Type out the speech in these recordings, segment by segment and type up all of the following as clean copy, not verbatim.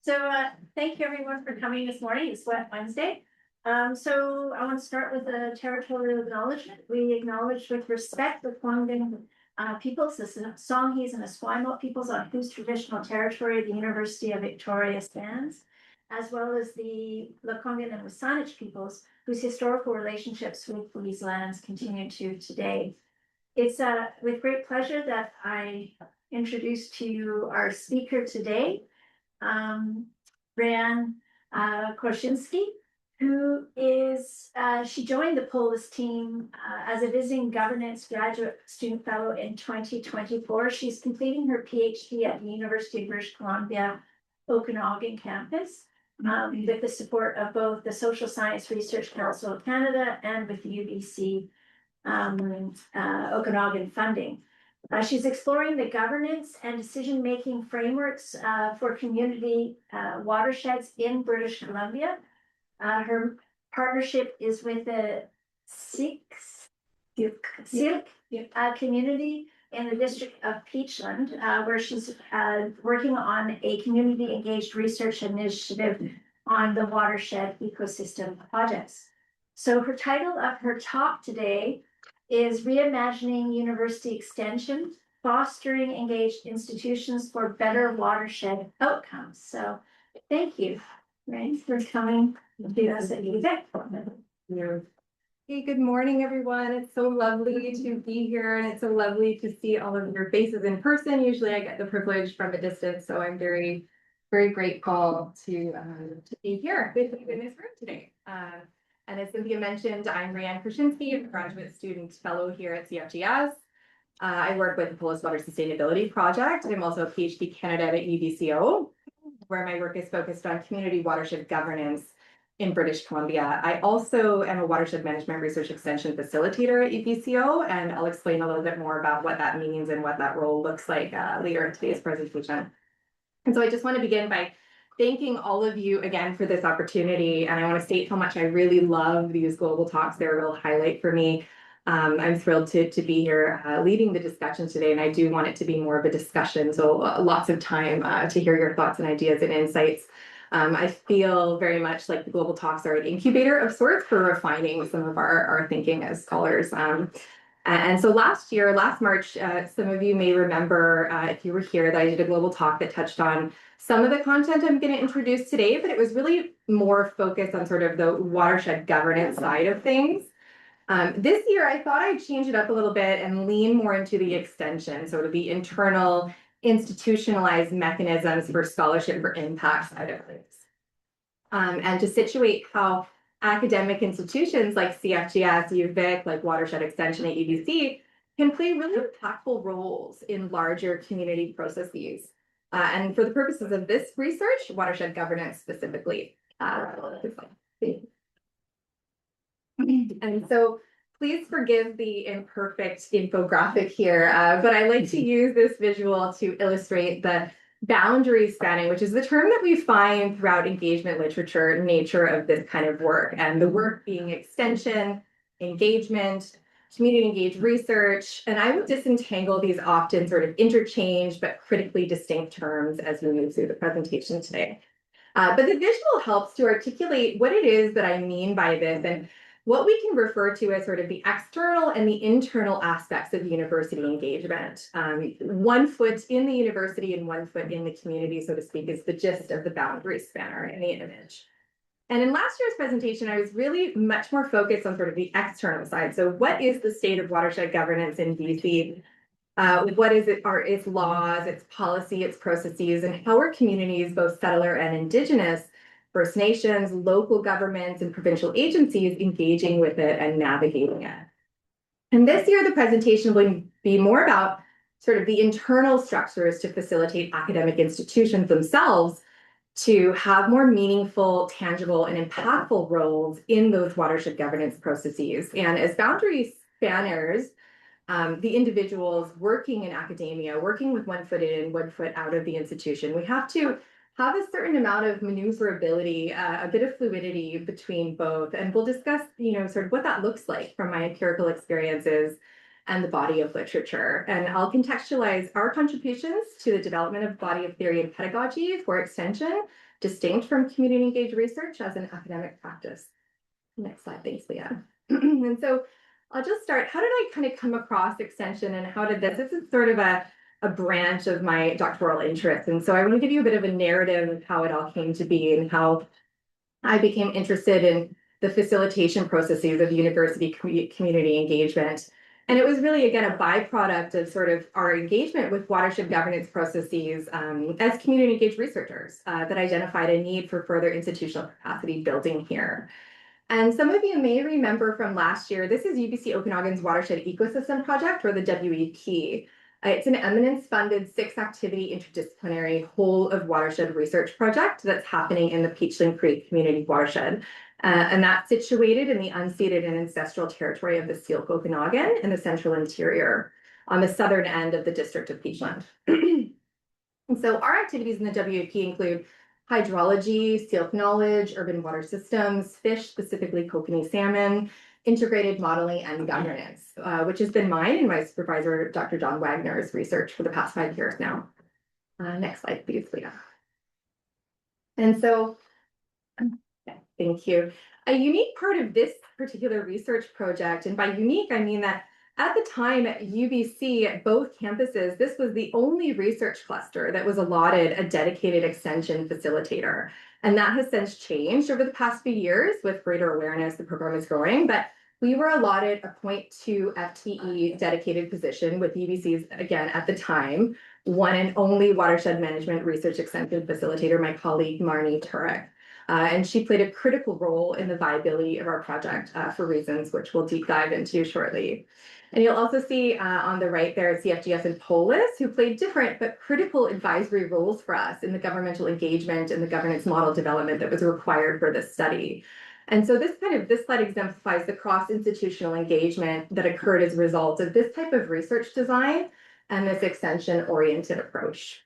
Thank you everyone for coming this morning. It's Wet Wednesday. So I want to start with a territorial acknowledgement. We acknowledge with respect the Okanagan peoples, the Songhees and Esquimalt peoples on whose traditional territory the University of Victoria stands, as well as the Lekwungen and Wasanich peoples whose historical relationships with these lands continue to today. It's with great pleasure that I introduce to you our speaker today, Rheanne Kroschinsky, who is, she joined the POLIS team as a visiting governance graduate student fellow in 2024. She's completing her PhD at the University of British Columbia, Okanagan campus, with the support of both the Social Science Research Council of Canada and with the UBC Okanagan funding. She's exploring the governance and decision-making frameworks for community watersheds in British Columbia. Her partnership is with the Syilx community in the District of Peachland, where she's working on a community-engaged research initiative on the Watershed Ecosystem Projects. So her title of her talk today is Reimagining University Extension, Fostering Engaged Institutions for Better Watershed Outcomes. So thank you, Rheanne, for coming to us at UVic. Hey, good morning, everyone. It's so lovely to be here, and it's so lovely to see all of your faces in person. Usually I get the privilege from a distance, so I'm very, very grateful to be here with you in this room today. And as Cynthia mentioned, I'm Rheanne Kroschinsky, I'm a graduate student fellow here at CFGS. I work with the POLIS Water Sustainability Project. I'm also a PhD candidate at UBCO, where my work is focused on community watershed governance in British Columbia. I also am a watershed management research extension facilitator at UBCO, and I'll explain a little bit more about what that means and what that role looks like later in today's presentation. And so I just want to begin by thanking all of you again for this opportunity. And I want to state how much I really love these global talks. They're a real highlight for me. I'm thrilled to be here leading the discussion today. And I do want it to be more of a discussion. So lots of time to hear your thoughts and ideas and insights. I feel very much like the global talks are an incubator of sorts for refining some of our thinking as scholars. And so last March, some of you may remember, if you were here, that I did a global talk that touched on some of the content I'm going to introduce today, but it was really more focused on sort of the watershed governance side of things. This year, I thought I'd change it up a little bit and lean more into the extension, so to be internal, institutionalized mechanisms for scholarship for impact side of things. And to situate how academic institutions like CFGS, UVic, like Watershed Extension at UBC can play really impactful roles in larger community processes. And for the purposes of this research, watershed governance specifically. And so please forgive the imperfect infographic here, but I like to use this visual to illustrate the boundary spanning, which is the term that we find throughout engagement literature, nature of this kind of work, and the work being extension, engagement, community engaged research. And I would disentangle these often sort of interchanged but critically distinct terms as we move through the presentation today. But the visual helps to articulate what it is that I mean by this and what we can refer to as sort of the external and the internal aspects of university engagement. 1 foot in the university and 1 foot in the community, so to speak, is the gist of the boundary spanner in the image. And in last year's presentation, I was really much more focused on sort of the external side. So what is the state of watershed governance in BC? What is it, are its laws, its policy, its processes, and how are communities, both settler and Indigenous, First Nations, local governments, and provincial agencies engaging with it and navigating it? And this year, the presentation will be more about sort of the internal structures to facilitate academic institutions themselves to have more meaningful, tangible, and impactful roles in those watershed governance processes. And as boundary spanners, the individuals working in academia, working with 1 foot in, 1 foot out of the institution, we have to have a certain amount of maneuverability, a bit of fluidity between both. And we'll discuss, sort of what that looks like from my empirical experiences and the body of literature. And I'll contextualize our contributions to the development of body of theory and pedagogy for extension, distinct from community engaged research as an academic practice. Next slide, thanks, Leah. And so I'll just start. How did I kind of come across extension and how did this is sort of a branch of my doctoral interest. And so I want to give you a bit of a narrative of how it all came to be and how I became interested in the facilitation processes of university community engagement. And it was really, again, a byproduct of sort of our engagement with watershed governance processes as community engaged researchers that identified a need for further institutional capacity building here. And some of you may remember from last year, this is UBC Okanagan's Watershed Ecosystem Project, or the WEP. It's an Eminence-funded 6-activity interdisciplinary whole of watershed research project that's happening in the Peachland Creek Community Watershed. And that's situated in the unceded and ancestral territory of the Syilx Okanagan in the central interior on the southern end of the District of Peachland. And so our activities in the WEP include hydrology, Syilx knowledge, urban water systems, fish, specifically kokanee salmon, integrated modeling and governance, which has been mine and my supervisor, Dr. John Wagner's research for the past 5 years now. Next slide, please, Leah. And so, thank you. A unique part of this particular research project, and by unique, I mean that at the time at UBC, at both campuses, this was the only research cluster that was allotted a dedicated extension facilitator. And that has since changed over the past few years with greater awareness. The program is growing, but we were allotted a 0.2 FTE dedicated position with UBC's, again, at the time, one and only watershed management research extension facilitator, my colleague Marnie Turek. And she played a critical role in the viability of our project for reasons which we'll deep dive into shortly. And you'll also see on the right there, CFGS and POLIS, who played different but critical advisory roles for us in the governmental engagement and the governance model development that was required for this study. And so this slide exemplifies the cross-institutional engagement that occurred as a result of this type of research design and this extension-oriented approach.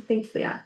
Thanks, Leah.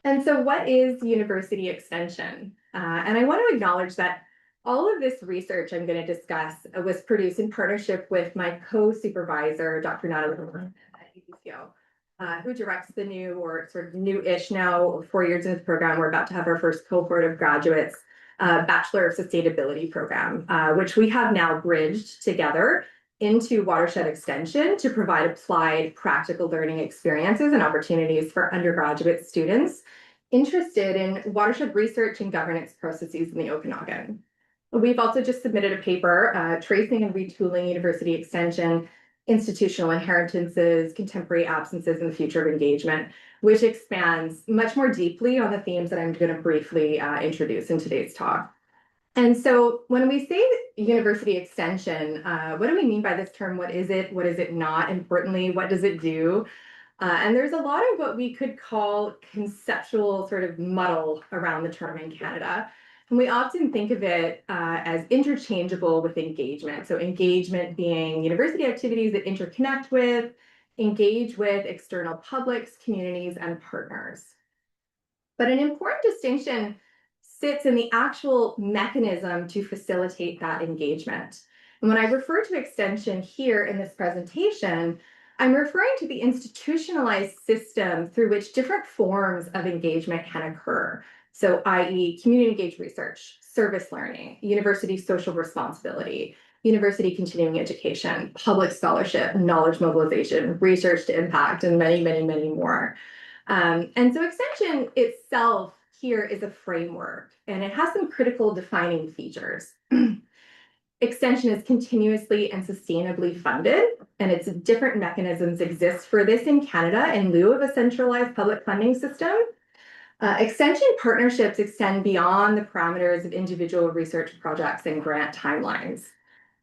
And so what is university extension? And I want to acknowledge that all of this research I'm going to discuss was produced in partnership with my co-supervisor, Dr. Natalie at UBCO, who directs the new, or sort of new-ish now, 4 years into the program. We're about to have our first cohort of graduates, Bachelor of Sustainability program, which we have now bridged together into Watershed Extension to provide applied practical learning experiences and opportunities for undergraduate students interested in watershed research and governance processes in the Okanagan. We've also just submitted a paper, Tracing and Retooling University Extension, Institutional Inheritances, Contemporary Absences, and the Future of Engagement, which expands much more deeply on the themes that I'm going to briefly introduce in today's talk. And so when we say university extension, what do we mean by this term? What is it? What is it not? Importantly, what does it do? And there's a lot of what we could call conceptual sort of muddle around the term in Canada. And we often think of it as interchangeable with engagement. So engagement being university activities that interconnect with, engage with external publics, communities, and partners. But an important distinction sits in the actual mechanism to facilitate that engagement. And when I refer to extension here in this presentation, I'm referring to the institutionalized system through which different forms of engagement can occur. So, i.e., community engaged research, service learning, university social responsibility, university continuing education, public scholarship, knowledge mobilization, research to impact, and many, many, many more. And so extension itself here is a framework, and it has some critical defining features. Extension is continuously and sustainably funded, and its different mechanisms exist for this in Canada in lieu of a centralized public funding system. Extension partnerships extend beyond the parameters of individual research projects and grant timelines.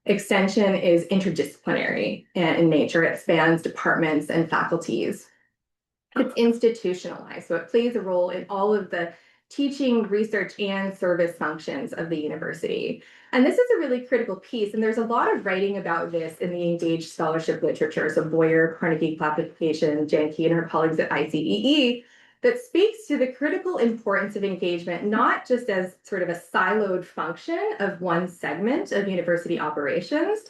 Extension is interdisciplinary in nature. It spans departments and faculties. It's institutionalized, so it plays a role in all of the teaching, research, and service functions of the university. And this is a really critical piece, and there's a lot of writing about this in the engaged scholarship literature. So Boyer, Carnegie Classification, Janke, and her colleagues at ICEE that speaks to the critical importance of engagement, not just as sort of a siloed function of one segment of university operations,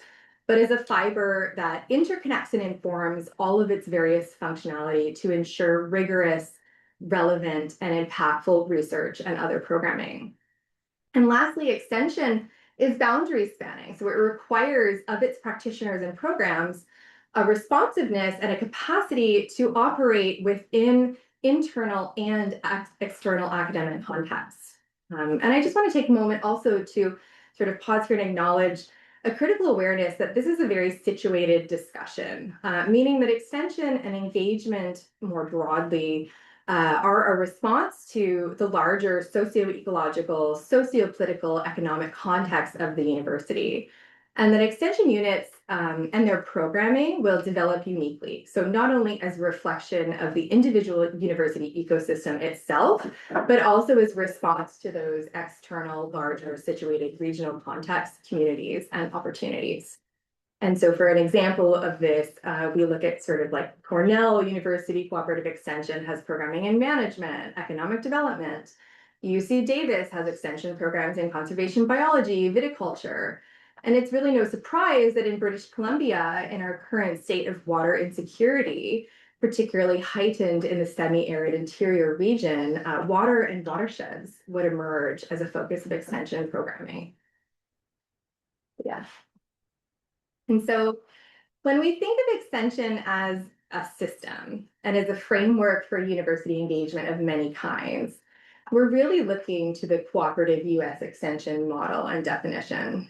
but as a fiber that interconnects and informs all of its various functionality to ensure rigorous, relevant, and impactful research and other programming. And lastly, extension is boundary spanning. So it requires of its practitioners and programs a responsiveness and a capacity to operate within internal and external academic contexts. And I just want to take a moment also to sort of pause here and acknowledge a critical awareness that this is a very situated discussion, meaning that extension and engagement more broadly are a response to the larger socio-ecological, socio-political, economic context of the university. And that extension units and their programming will develop uniquely. So not only as a reflection of the individual university ecosystem itself, but also as response to those external, larger, situated regional contexts, communities, and opportunities. And so for an example of this, we look at sort of like Cornell University Cooperative Extension has programming in management, economic development. UC Davis has extension programs in conservation biology, viticulture. And it's really no surprise that in British Columbia, in our current state of water insecurity, particularly heightened in the semi-arid interior region, water and watersheds would emerge as a focus of extension programming. Yeah. And so when we think of extension as a system and as a framework for university engagement of many kinds, we're really looking to the cooperative US extension model and definition.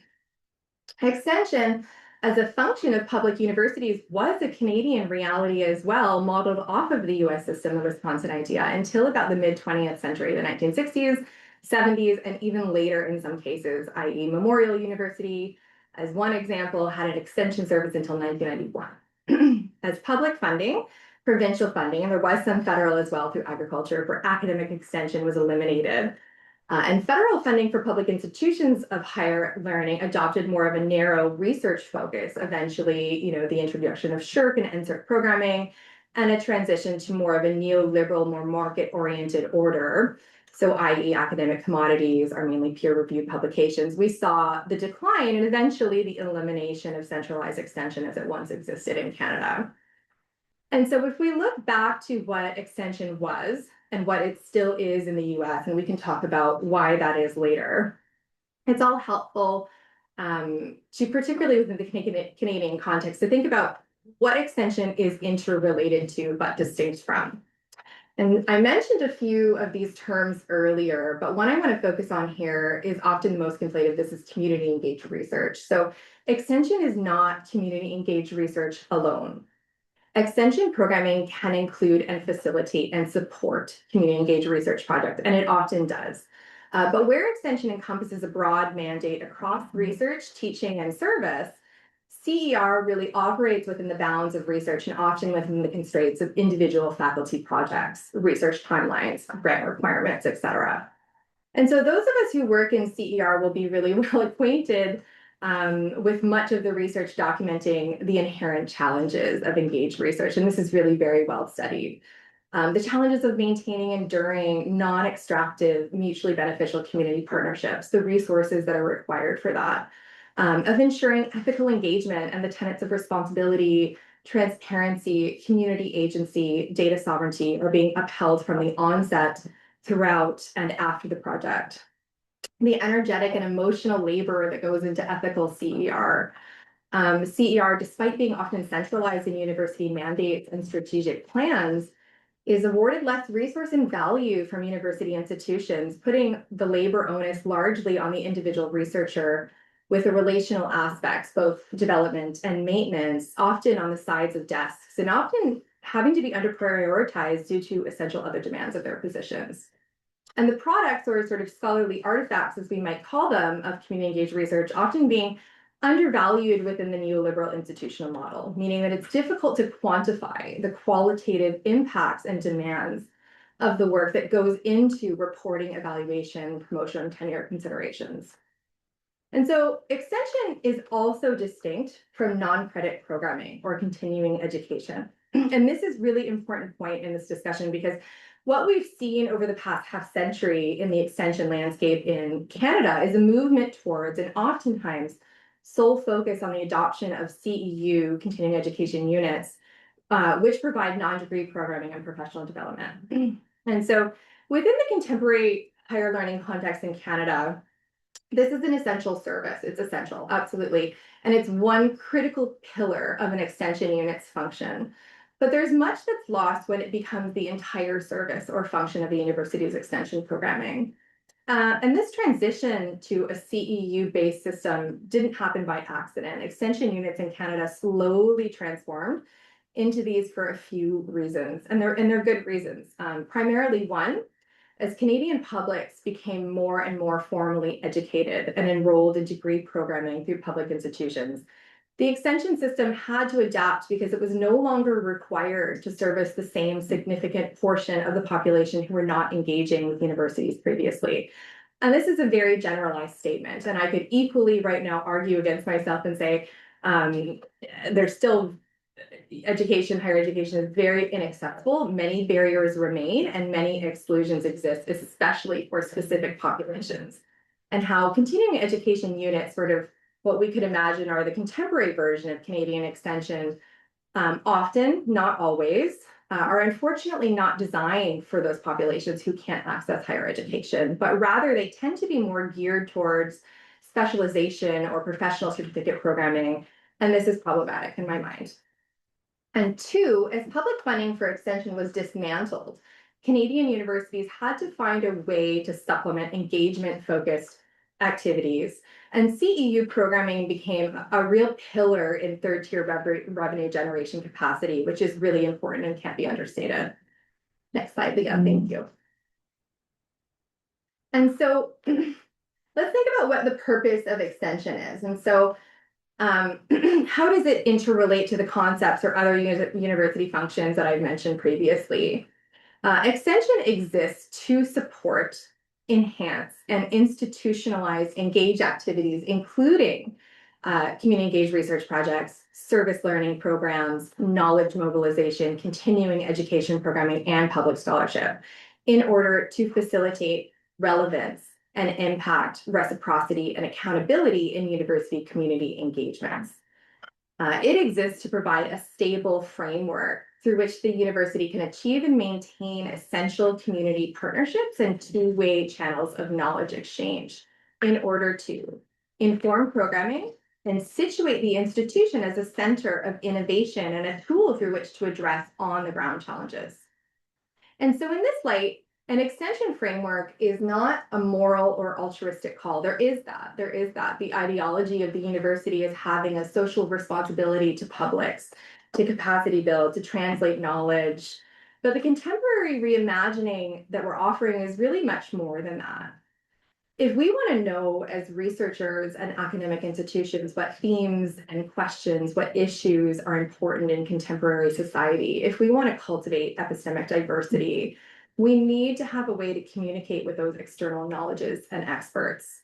Extension as a function of public universities was a Canadian reality as well, modeled off of the US system, the Wisconsin idea, until about the mid-20th century, the 1960s, 70s, and even later in some cases, i.e. Memorial University, as one example, had an extension service until 1991. As public funding, provincial funding, and there was some federal as well through agriculture for academic extension was eliminated. And federal funding for public institutions of higher learning adopted more of a narrow research focus, eventually, the introduction of SSHRC and NSERC programming, and a transition to more of a neoliberal, more market-oriented order. So i.e. academic commodities are mainly peer-reviewed publications. We saw the decline and eventually the elimination of centralized extension as it once existed in Canada. And so if we look back to what extension was and what it still is in the US, and we can talk about why that is later, it's all helpful to particularly within the Canadian context to think about what extension is interrelated to but distinct from. And I mentioned a few of these terms earlier, but one I want to focus on here is often the most conflated. This is community engaged research. So extension is not community engaged research alone. Extension programming can include and facilitate and support community engaged research projects, and it often does. But where extension encompasses a broad mandate across research, teaching, and service, CER really operates within the bounds of research and often within the constraints of individual faculty projects, research timelines, grant requirements, et cetera. And so those of us who work in CER will be really well acquainted with much of the research documenting the inherent challenges of engaged research. And this is really very well studied. The challenges of maintaining enduring, non-extractive, mutually beneficial community partnerships, the resources that are required for that, of ensuring ethical engagement and the tenets of responsibility, transparency, community agency, data sovereignty are being upheld from the onset, throughout, and after the project. The energetic and emotional labor that goes into ethical CER. CER, despite being often centralized in university mandates and strategic plans, is awarded less resource and value from university institutions, putting the labor onus largely on the individual researcher, with the relational aspects, both development and maintenance, often on the sides of desks and often having to be under prioritized due to essential other demands of their positions. And the products, or sort of scholarly artifacts, as we might call them, of community engaged research often being undervalued within the neoliberal institutional model, meaning that it's difficult to quantify the qualitative impacts and demands of the work that goes into reporting, evaluation, promotion, and tenure considerations. And so extension is also distinct from non-credit programming or continuing education. And this is really important point in this discussion because what we've seen over the past half century in the extension landscape in Canada is a movement towards, and oftentimes sole focus on the adoption of CEU, continuing education units, which provide non-degree programming and professional development. And so within the contemporary higher learning context in Canada, this is an essential service. It's essential, absolutely. And it's one critical pillar of an extension unit's function. But there's much that's lost when it becomes the entire service or function of the university's extension programming. And this transition to a CEU-based system didn't happen by accident. Extension units in Canada slowly transformed into these for a few reasons, and they're good reasons. Primarily one, as Canadian publics became more and more formally educated and enrolled in degree programming through public institutions, the extension system had to adapt because it was no longer required to service the same significant portion of the population who were not engaging with universities previously. And this is a very generalized statement, and I could equally right now argue against myself and say there's still education, higher education is very inaccessible. Many barriers remain and many exclusions exist, especially for specific populations. And how continuing education units, sort of what we could imagine are the contemporary version of Canadian extension, often, not always, are unfortunately not designed for those populations who can't access higher education, but rather they tend to be more geared towards specialization or professional certificate programming. And this is problematic in my mind. And two, as public funding for extension was dismantled, Canadian universities had to find a way to supplement engagement-focused activities. And CEU programming became a real pillar in third-tier revenue generation capacity, which is really important and can't be understated. Next slide, Leah, thank you. And so let's think about what the purpose of extension is. And so how does it interrelate to the concepts or other university functions that I've mentioned previously? Extension exists to support, enhance, and institutionalize engaged activities, including community engaged research projects, service learning programs, knowledge mobilization, continuing education programming, and public scholarship in order to facilitate relevance and impact, reciprocity, and accountability in university community engagements. It exists to provide a stable framework through which the university can achieve and maintain essential community partnerships and two-way channels of knowledge exchange in order to inform programming and situate the institution as a center of innovation and a tool through which to address on-the-ground challenges. And so in this light, an extension framework is not a moral or altruistic call. There is that. The ideology of the university is having a social responsibility to publics, to capacity build, to translate knowledge. But the contemporary reimagining that we're offering is really much more than that. If we want to know as researchers and academic institutions what themes and questions, what issues are important in contemporary society, if we want to cultivate epistemic diversity, we need to have a way to communicate with those external knowledges and experts.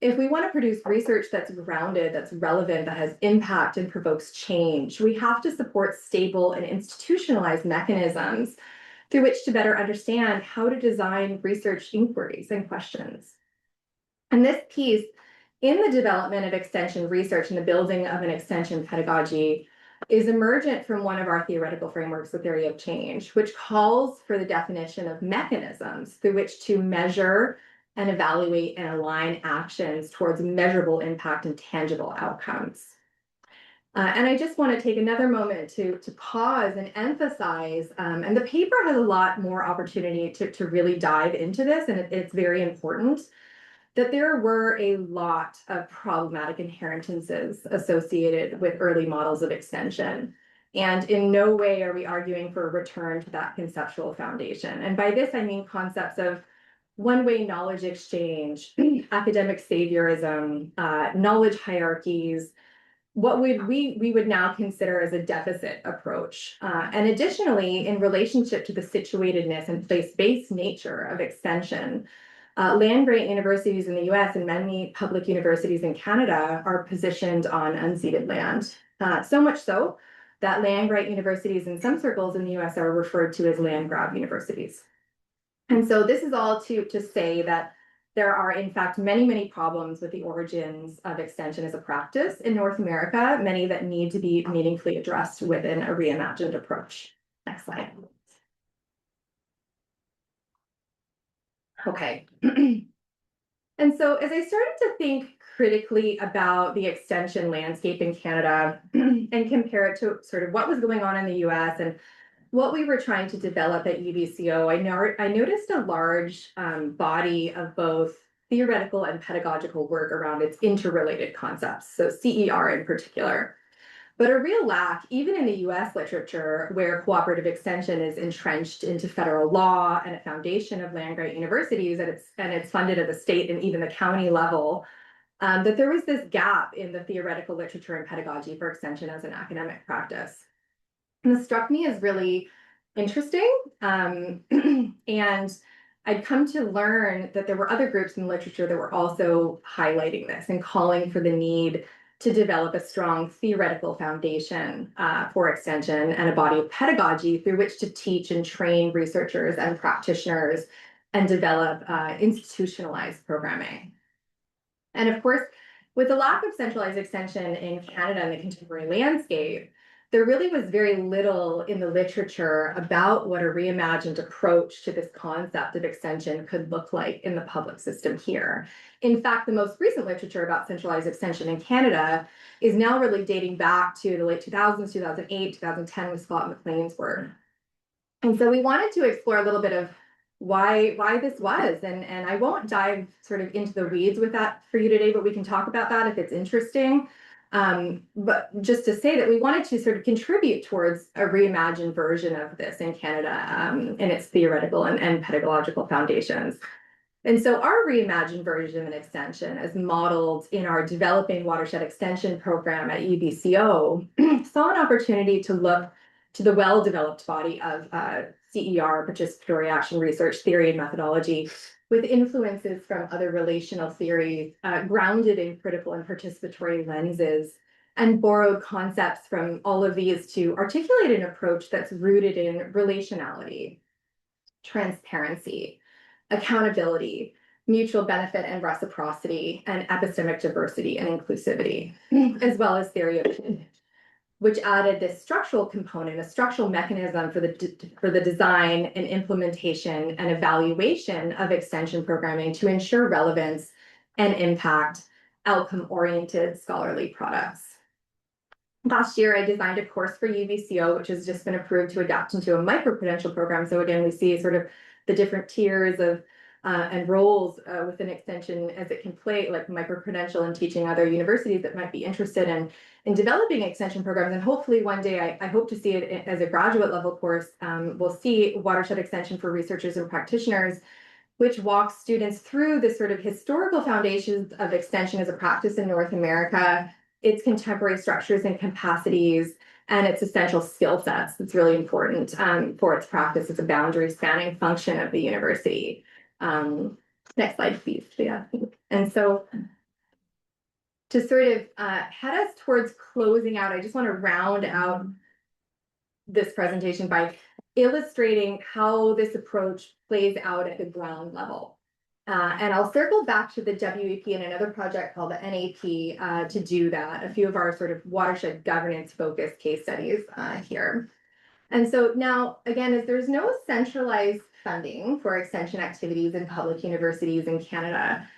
If we want to produce research that's grounded, that's relevant, that has impact and provokes change, we have to support stable and institutionalized mechanisms through which to better understand how to design research inquiries and questions. And this piece in the development of extension research and the building of an extension pedagogy is emergent from one of our theoretical frameworks, the theory of change, which calls for the definition of mechanisms through which to measure and evaluate and align actions towards measurable impact and tangible outcomes. And I just want to take another moment to pause and emphasize, and the paper has a lot more opportunity to really dive into this, and it's very important, that there were a lot of problematic inheritances associated with early models of extension. And in no way are we arguing for a return to that conceptual foundation. And by this, I mean concepts of one-way knowledge exchange, academic saviorism, knowledge hierarchies, what we would now consider as a deficit approach. And additionally, in relationship to the situatedness and place-based nature of extension, Land-grant universities in the US and many public universities in Canada are positioned on unceded land. So much so that land-grant universities in some circles in the US are referred to as land-grab universities. And so this is all to say that there are, in fact, many problems with the origins of extension as a practice in North America, many that need to be meaningfully addressed within a reimagined approach. Next slide. Okay. And so as I started to think critically about the extension landscape in Canada and compare it to sort of what was going on in the US and what we were trying to develop at UBCO, I noticed a large body of both theoretical and pedagogical work around its interrelated concepts, so CER in particular. But a real lack, even in the US literature, where cooperative extension is entrenched into federal law and a foundation of land-grant universities, and it's funded at the state and even the county level, that there was this gap in the theoretical literature and pedagogy for extension as an academic practice. And this struck me as really interesting. And I'd come to learn that there were other groups in the literature that were also highlighting this and calling for the need to develop a strong theoretical foundation for extension and a body of pedagogy through which to teach and train researchers and practitioners and develop institutionalized programming. And of course, with the lack of centralized extension in Canada and the contemporary landscape, there really was very little in the literature about what a reimagined approach to this concept of extension could look like in the public system here. In fact, the most recent literature about centralized extension in Canada is now really dating back to the late 2000s, 2008, 2010 with Scott McLean's work. And so we wanted to explore a little bit of why this was, and I won't dive sort of into the weeds with that for you today, but we can talk about that if it's interesting. But just to say that we wanted to sort of contribute towards a reimagined version of this in Canada in its theoretical and pedagogical foundations. And so our reimagined version of an extension, as modeled in our Developing Watershed Extension program at UBCO, saw an opportunity to look to the well-developed body of CER, participatory action research theory and methodology, with influences from other relational theories grounded in critical and participatory lenses, and borrowed concepts from all of these to articulate an approach that's rooted in relationality, transparency, accountability, mutual benefit and reciprocity, and epistemic diversity and inclusivity, as well as theory of change, which added this structural component, a structural mechanism for the design and implementation and evaluation of extension programming to ensure relevance and impact outcome-oriented scholarly products. Last year, I designed a course for UBCO, which has just been approved to adapt into a micro-credential program. So again, we see sort of the different tiers of and roles within extension as it can play, like micro-credential and teaching other universities that might be interested in developing extension programs. And hopefully one day, I hope to see it as a graduate level course. We'll see Watershed Extension for Researchers and Practitioners, which walks students through the sort of historical foundations of extension as a practice in North America, its contemporary structures and capacities, and its essential skill sets. That's really important for its practice as a boundary spanning function of the university. Next slide, please. Yeah. And so to sort of head us towards closing out, I just want to round out this presentation by illustrating how this approach plays out at the ground level. And I'll circle back to the WEP and another project called the NAP to do that, a few of our sort of watershed governance focused case studies here. And so now, again, as there's no centralized funding for extension activities in public universities in Canada,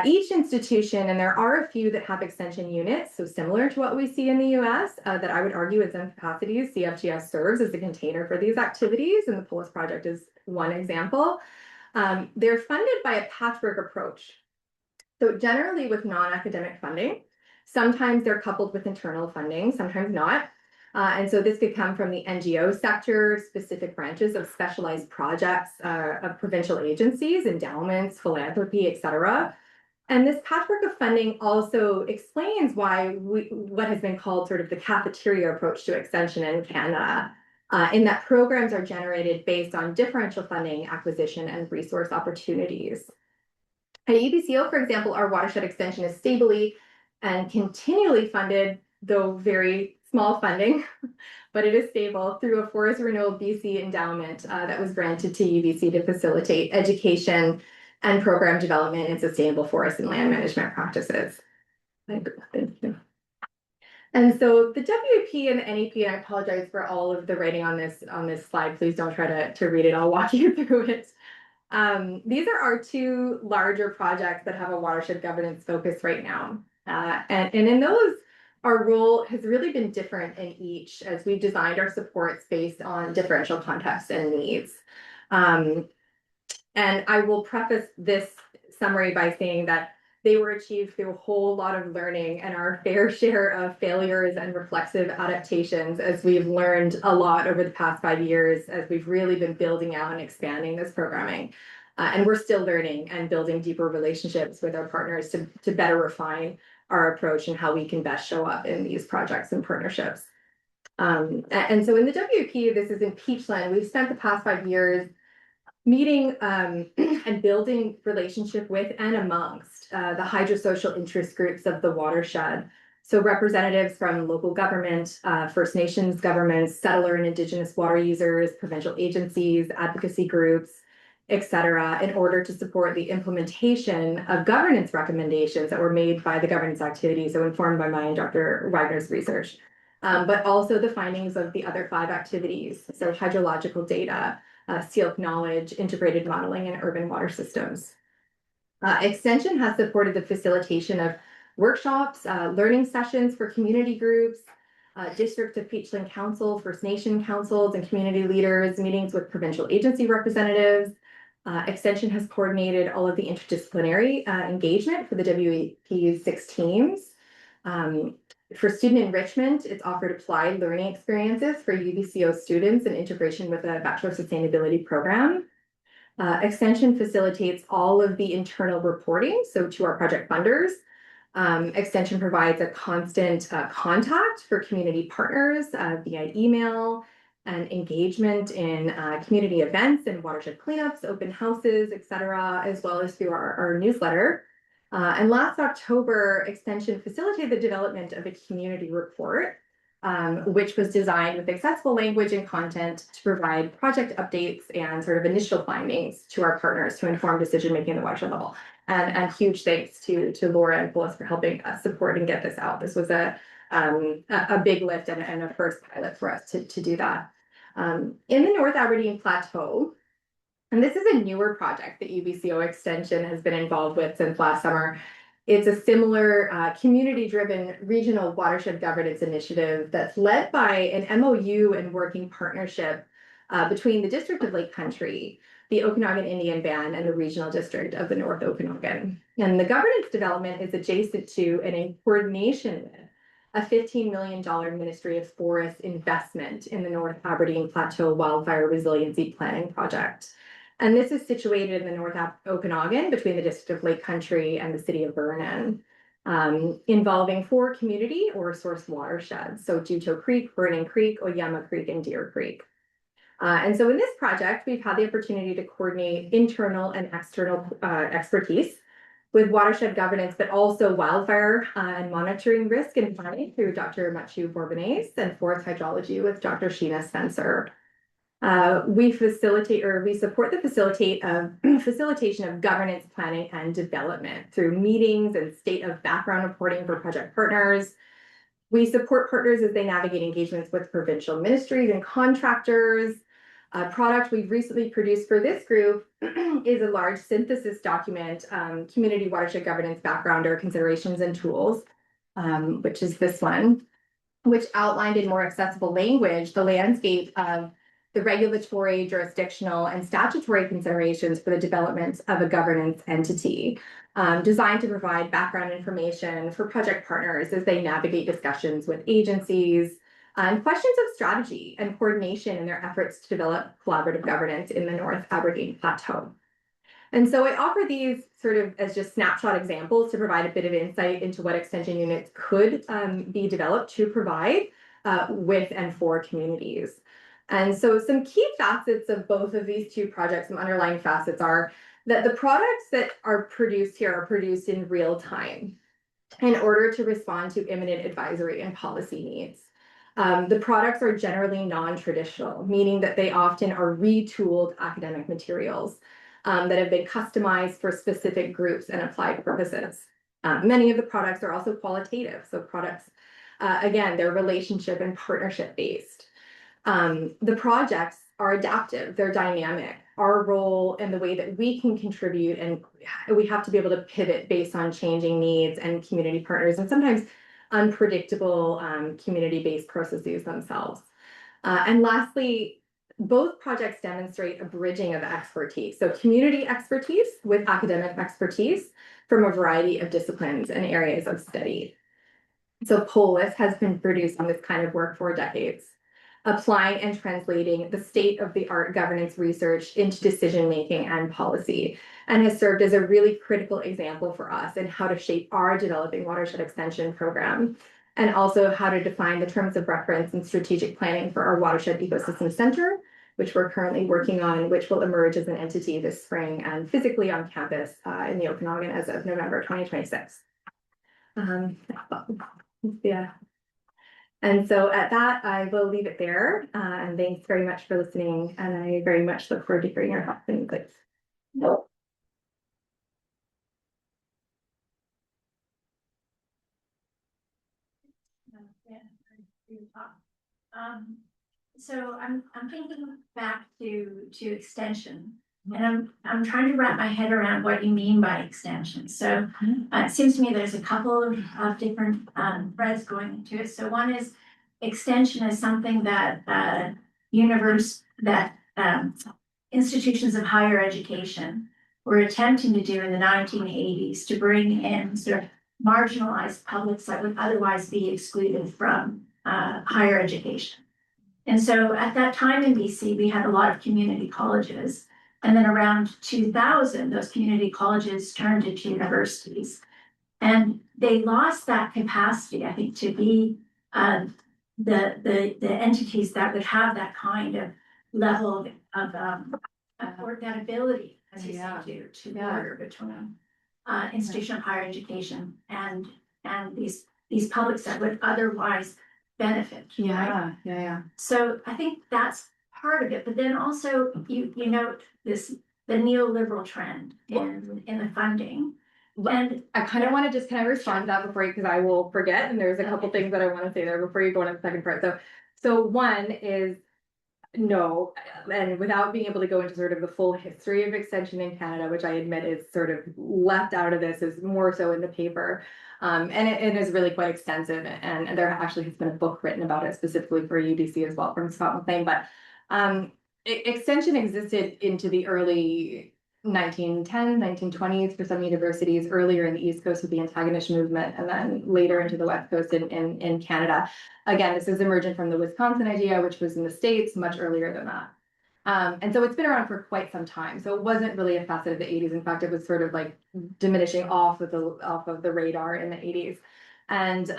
each institution, and there are a few that have extension units, so similar to what we see in the US, that I would argue is in capacities, CFGS serves as a container for these activities, and the POLIS project is one example. They're funded by a patchwork approach. So generally with non-academic funding, sometimes they're coupled with internal funding, sometimes not. And so this could come from the NGO sector, specific branches of specialized projects of provincial agencies, endowments, philanthropy, et cetera. And this patchwork of funding also explains why what has been called sort of the cafeteria approach to extension in Canada, in that programs are generated based on differential funding, acquisition, and resource opportunities. At UBCO, for example, our watershed extension is stably and continually funded, though very small funding, but it is stable through a Forest Renewal BC endowment that was granted to UBC to facilitate education and program development in sustainable forest and land management practices. And so the WP and the NEP, and I apologize for all of the writing on this slide. Please don't try to read it. I'll walk you through it. These are our two larger projects that have a watershed governance focus right now. And in those, our role has really been different in each as we've designed our supports based on differential contexts and needs. And I will preface this summary by saying that they were achieved through a whole lot of learning and our fair share of failures and reflexive adaptations as we've learned a lot over the past 5 years as we've really been building out and expanding this programming. And we're still learning and building deeper relationships with our partners to better refine our approach and how we can best show up in these projects and partnerships. And so in the WP, this is in Peachland, we've spent the past 5 years meeting and building relationship with and amongst the hydrosocial interest groups of the watershed. So representatives from local government, First Nations governments, settler and Indigenous water users, provincial agencies, advocacy groups, etc., in order to support the implementation of governance recommendations that were made by the governance activities, so informed by mine and Dr. Wagner's research, but also the findings of the other 5 activities, so hydrological data, Syilx knowledge, integrated modeling, and urban water systems. Extension has supported the facilitation of workshops, learning sessions for community groups, District of Peachland Council, First Nation councils, and community leaders, meetings with provincial agency representatives. Extension has coordinated all of the interdisciplinary engagement for the WEP's 6 teams. For student enrichment, it's offered applied learning experiences for UBCO students in integration with a Bachelor of Sustainability program. Extension facilitates all of the internal reporting, so to our project funders. Extension provides a constant contact for community partners via email and engagement in community events and watershed cleanups, open houses, etc., as well as through our newsletter. And last October, Extension facilitated the development of a community report, which was designed with accessible language and content to provide project updates and sort of initial findings to our partners to inform decision-making at the watershed level. And huge thanks to Laura and POLIS for helping us support and get this out. This was a big lift and a first pilot for us to do that. In the North Aberdeen Plateau, and this is a newer project that UBCO Extension has been involved with since last summer. It's a similar community-driven regional watershed governance initiative that's led by an MOU and working partnership between the District of Lake Country, the Okanagan Indian Band, and the Regional District of the North Okanagan. And the governance development is adjacent to and in coordination with a $15 million Ministry of Forest investment in the North Aberdeen Plateau Wildfire Resiliency Planning Project. And this is situated in the North Okanagan between the District of Lake Country and the City of Vernon, involving 4 community or source watersheds. So Juto Creek, Burning Creek, Oyama Creek, and Deer Creek. And so in this project, we've had the opportunity to coordinate internal and external expertise with watershed governance, but also wildfire and monitoring risk and planning through Dr. Machu Bourbonnais and forest hydrology with Dr. Sheena Spencer. We support the facilitation of governance planning and development through meetings and state of background reporting for project partners. We support partners as they navigate engagements with provincial ministries and contractors. A product we've recently produced for this group is a large synthesis document, Community Watershed Governance Backgrounder Considerations and Tools, which is this one, which outlined in more accessible language the landscape of the regulatory, jurisdictional, and statutory considerations for the development of a governance entity, designed to provide background information for project partners as they navigate discussions with agencies, and questions of strategy and coordination in their efforts to develop collaborative governance in the North Aberdeen Plateau. And so I offer these sort of as just snapshot examples to provide a bit of insight into what extension units could be developed to provide with and for communities. And so some key facets of both of these 2 projects, some underlying facets are that the products that are produced here are produced in real time in order to respond to imminent advisory and policy needs. The products are generally non-traditional, meaning that they often are retooled academic materials that have been customized for specific groups and applied purposes. Many of the products are also qualitative. So products, again, they're relationship and partnership based. The projects are adaptive, they're dynamic. Our role and the way that we can contribute, and we have to be able to pivot based on changing needs and community partners, and sometimes unpredictable community-based processes themselves. And lastly, both projects demonstrate a bridging of expertise. So community expertise with academic expertise from a variety of disciplines and areas of study. So POLIS has been producing this kind of work for decades, applying and translating the state-of-the-art governance research into decision-making and policy, and has served as a really critical example for us in how to shape our developing watershed extension program, and also how to define the terms of reference and strategic planning for our Watershed Ecosystem Center, which we're currently working on, which will emerge as an entity this spring and physically on campus in the Okanagan as of November 2026. Yeah. And so at that, I will leave it there. And thanks very much for listening. And I very much look forward to hearing your thoughts and inputs. So I'm thinking back to extension, and I'm trying to wrap my head around what you mean by extension. So it seems to me there's a couple of different threads going into it. So one is extension is something that institutions of higher education were attempting to do in the 1980s to bring in sort of marginalized publics that would otherwise be excluded from higher education. And so at that time in BC, we had a lot of community colleges. And then around 2000, those community colleges turned into universities. And they lost that capacity, I think, to be the entities that would have that kind of level of or that ability, as you say, to border between institution of higher education and these publics that would otherwise benefit. Yeah. So I think that's part of it, but then also you note the neoliberal trend in the funding. And I kind of want to just kind of respond to that before you, because I will forget, and there's a couple things that I want to say there before you go on to the second part. So one is no, and without being able to go into sort of the full history of extension in Canada, which I admit is sort of left out of this, is more so in the paper. And it is really quite extensive, and there actually has been a book written about it specifically for UBC as well from Scott McLean. But extension existed into the early 1910s, 1920s for some universities, earlier in the East Coast with the antagonist movement, and then later into the West Coast in Canada. Again, this is emergent from the Wisconsin idea, which was in the States much earlier than that. And so it's been around for quite some time. So it wasn't really a facet of the 80s. In fact, it was sort of like diminishing off of the radar in the 80s. And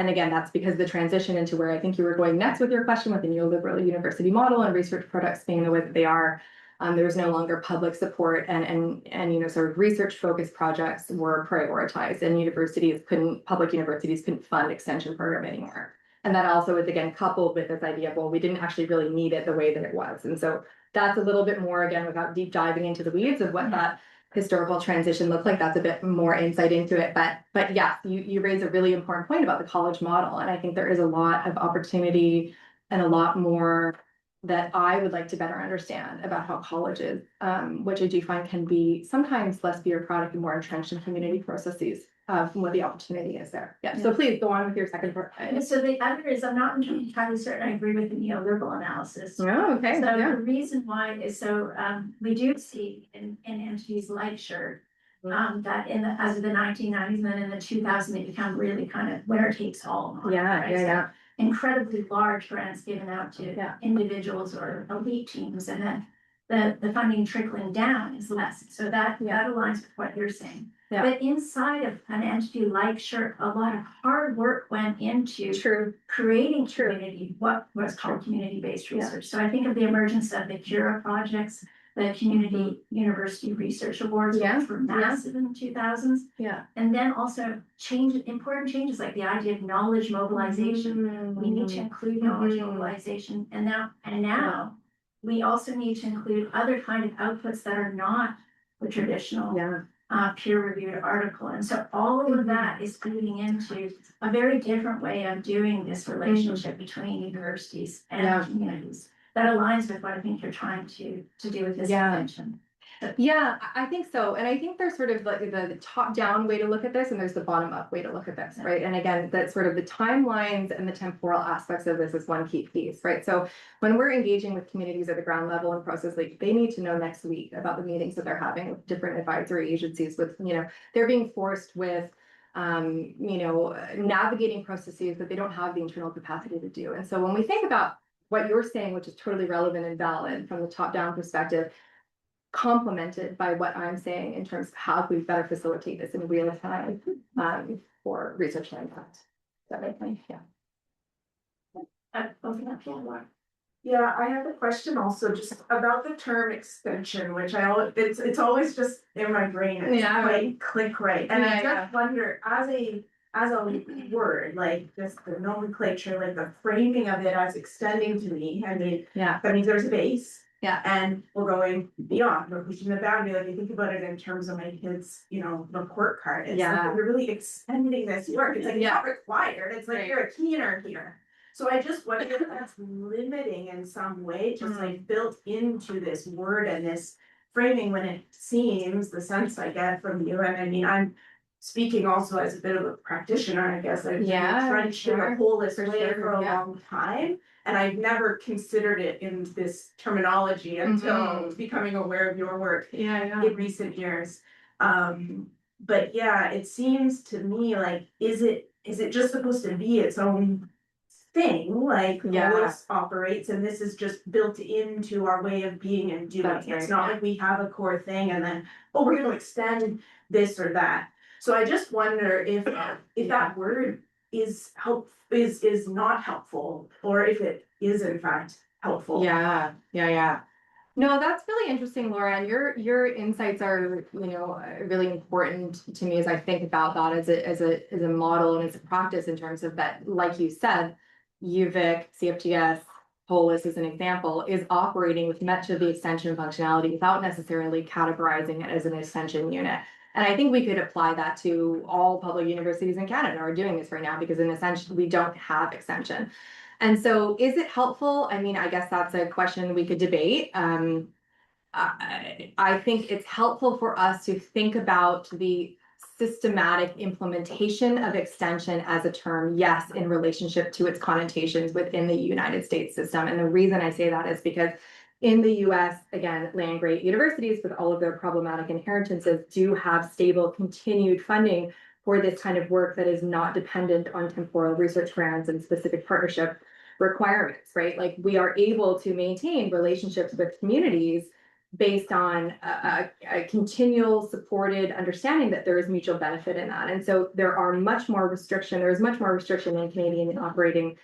again, that's because the transition into where I think you were going next with your question, with the neoliberal university model and research products being the way that they are, there was no longer public support, and sort of research focused projects were prioritized, and public universities couldn't fund extension program anymore. And that also is again coupled with this idea of, well, we didn't actually really need it the way that it was. And so that's a little bit more, again, without deep diving into the weeds of what that historical transition looked like. That's a bit more insight into it. But yeah, you raise a really important point about the college model. And I think there is a lot of opportunity and a lot more that I would like to better understand about how colleges, which I do find can be sometimes less bureaucratic and more entrenched in community processes, what the opportunity is there. Yeah. So please go on with your second part. So the other is, I'm not entirely certain I agree with the neoliberal analysis. Oh, okay. So the reason why is we do see in entities like Syilx that as of the 1990s and then in the 2000s, they become really kind of winner takes all. Yeah. Incredibly large grants given out to individuals or elite teams, and then the funding trickling down is less. So that aligns with what you're saying. Yeah. But inside of an entity like Syilx, a lot of hard work went into creating community, what's called community-based research. So I think of the emergence of the Cura projects, the Community University Research Awards, which were massive in the 2000s. Yeah. And then also important changes like the idea of knowledge mobilization. We need to include knowledge mobilization. And now we also need to include other kind of outputs that are not the traditional peer-reviewed article. And so all of that is feeding into a very different way of doing this relationship between universities and communities that aligns with what I think you're trying to do with this convention. Yeah, I think so. And I think there's sort of like the top-down way to look at this, and there's the bottom-up way to look at this, right? And again, that sort of the timelines and the temporal aspects of this is one key piece, right? So when we're engaging with communities at the ground level and process, like they need to know next week about the meetings that they're having with different advisory agencies with, they're being forced with navigating processes that they don't have the internal capacity to do. And so when we think about what you're saying, which is totally relevant and valid from the top-down perspective, complemented by what I'm saying in terms of how we better facilitate this in real time for research and impact. Is that right? Yeah. Open up your work. Yeah, I have a question also just about the term extension, which it's always just in my brain. It's quite click right. And I just wonder, as a word, like just the nomenclature, like the framing of it as extending to me. I mean, that means there's a base. Yeah. And we're going beyond, we're pushing the boundary. Like you think about it in terms of my kids, report card. It's like we're really extending this work. It's like not required. It's like you're a keener here. So I just wonder if that's limiting in some way, just like built into this word and this framing when it seems the sense I get from you. And I mean, I'm speaking also as a bit of a practitioner, I guess. I've been entrenched in a holistic way for a long time. And I've never considered it in this terminology until becoming aware of your work in recent years. But yeah, it seems to me like, is it just supposed to be its own thing, like POLIS operates, and this is just built into our way of being and doing. It's not like we have a core thing and then, we're going to extend this or that. So I just wonder if that word is not helpful, or if it is in fact helpful. Yeah. No, that's really interesting, Laura. And your insights are, really important to me as I think about that as a model and as a practice in terms of that, like you said, UVic, CFTS, POLIS as an example, is operating with much of the extension functionality without necessarily categorizing it as an extension unit. And I think we could apply that to all public universities in Canada are doing this right now, because in essentially we don't have extension. And so is it helpful? I mean, I guess that's a question we could debate. I think it's helpful for us to think about the systematic implementation of extension as a term, yes, in relationship to its connotations within the United States system. And the reason I say that is because in the US, again, land-grant universities with all of their problematic inheritances do have stable continued funding for this kind of work that is not dependent on temporal research grants and specific partnership requirements, right? Like we are able to maintain relationships with communities based on a continual supported understanding that there is mutual benefit in that. And so there is much more restriction in Canadian operating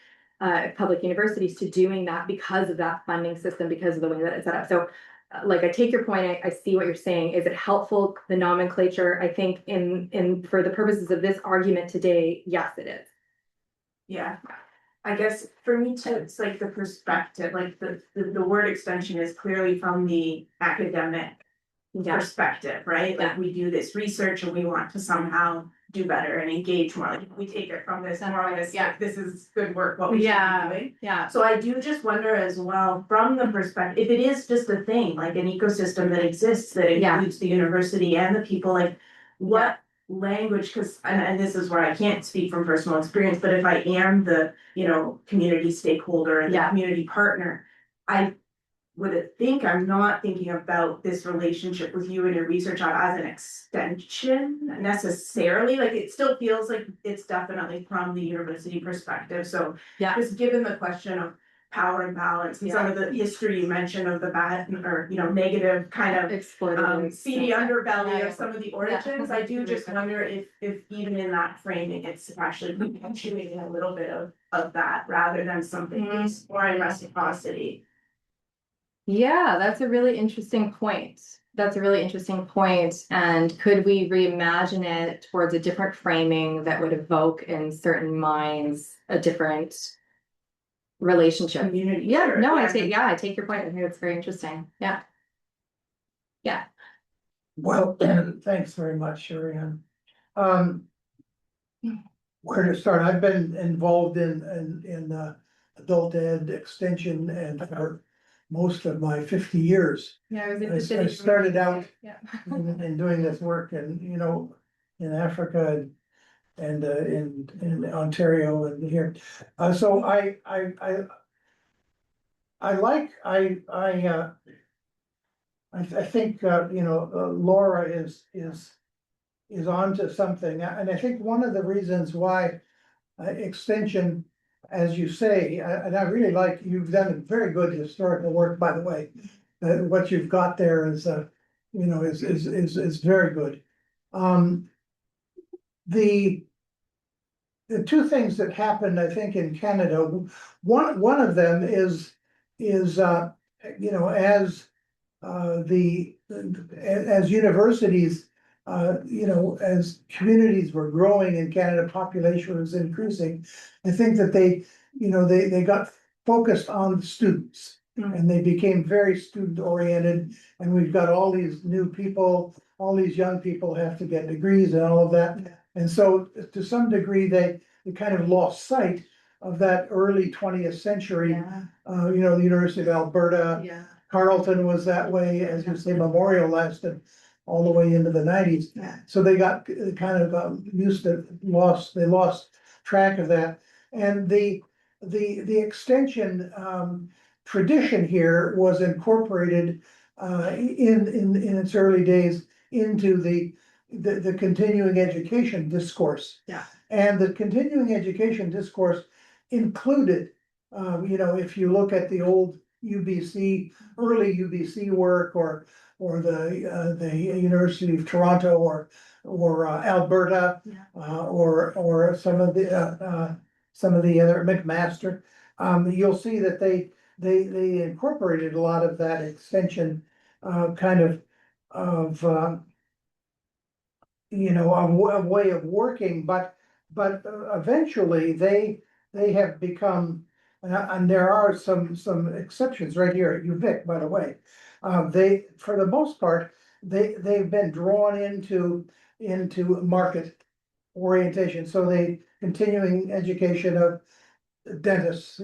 public universities to doing that because of that funding system, because of the way that it's set up. So like I take your point, I see what you're saying. Is it helpful, the nomenclature? I think in for the purposes of this argument today, yes, it is. Yeah. I guess for me too, it's like the perspective, like the word extension is clearly from the academic perspective, right? Like we do this research and we want to somehow do better and engage more. Like we take it from this more like this is good work, what we should be doing. Yeah. So I do just wonder as well, from the perspective, if it is just a thing, like an ecosystem that exists that includes the university and the people, like what language, because and this is where I can't speak from personal experience, but if I am the community stakeholder and the community partner, I would think I'm not thinking about this relationship with you and your research as an extension necessarily. Like it still feels like it's definitely from the university perspective. So just given the question of power and balance and some of the history you mentioned of the bad or negative kind of seedy underbelly of some of the origins, I do just wonder if even in that framing it's actually perpetuating a little bit of that rather than something exploring reciprocity. Yeah, that's a really interesting point. That's a really interesting point. And could we reimagine it towards a different framing that would evoke in certain minds a different relationship? Community. Yeah, Sure, no, yeah. I take your point. I think it's very interesting. Yeah. Yeah. Well, thanks very much, Rheanne. Um, where to start? I've been involved in adult ed extension and for most of my 50 years. Yeah, I was I interested. I started out Yeah. in doing this work and, in Africa and in Ontario and here. So I like, I think, Laura is onto something, and I think one of the reasons why extension, as you say, and I really like, you've done very good historical work, by the way. What you've got there is, is very good. The the two things that happened, I think, in Canada, one of them is as as universities, as communities were growing in Canada, population was increasing. I think that they got focused on students. And they became very student oriented, and we've got all these new people, all these young people have to get degrees and all of that. And so to some degree, they kind of lost sight of that early 20th century. Yeah. The University of Alberta, Yeah. Carleton was that way, as you say, Memorial lasted all the way into the 90s. Yeah. So they got kind of they lost track of that. And the extension tradition here was incorporated in its early days into the continuing education discourse. Yeah. And the continuing education discourse included, if you look at the old UBC, early UBC work, or the University of Toronto, or Alberta, Yeah. or some of the other McMaster, you'll see that they incorporated a lot of that extension kind of a way of working, but eventually they have become, and there are some exceptions right here at UVic, by the way. They, for the most part, they've been drawn into market orientation, so they continuing education of dentists,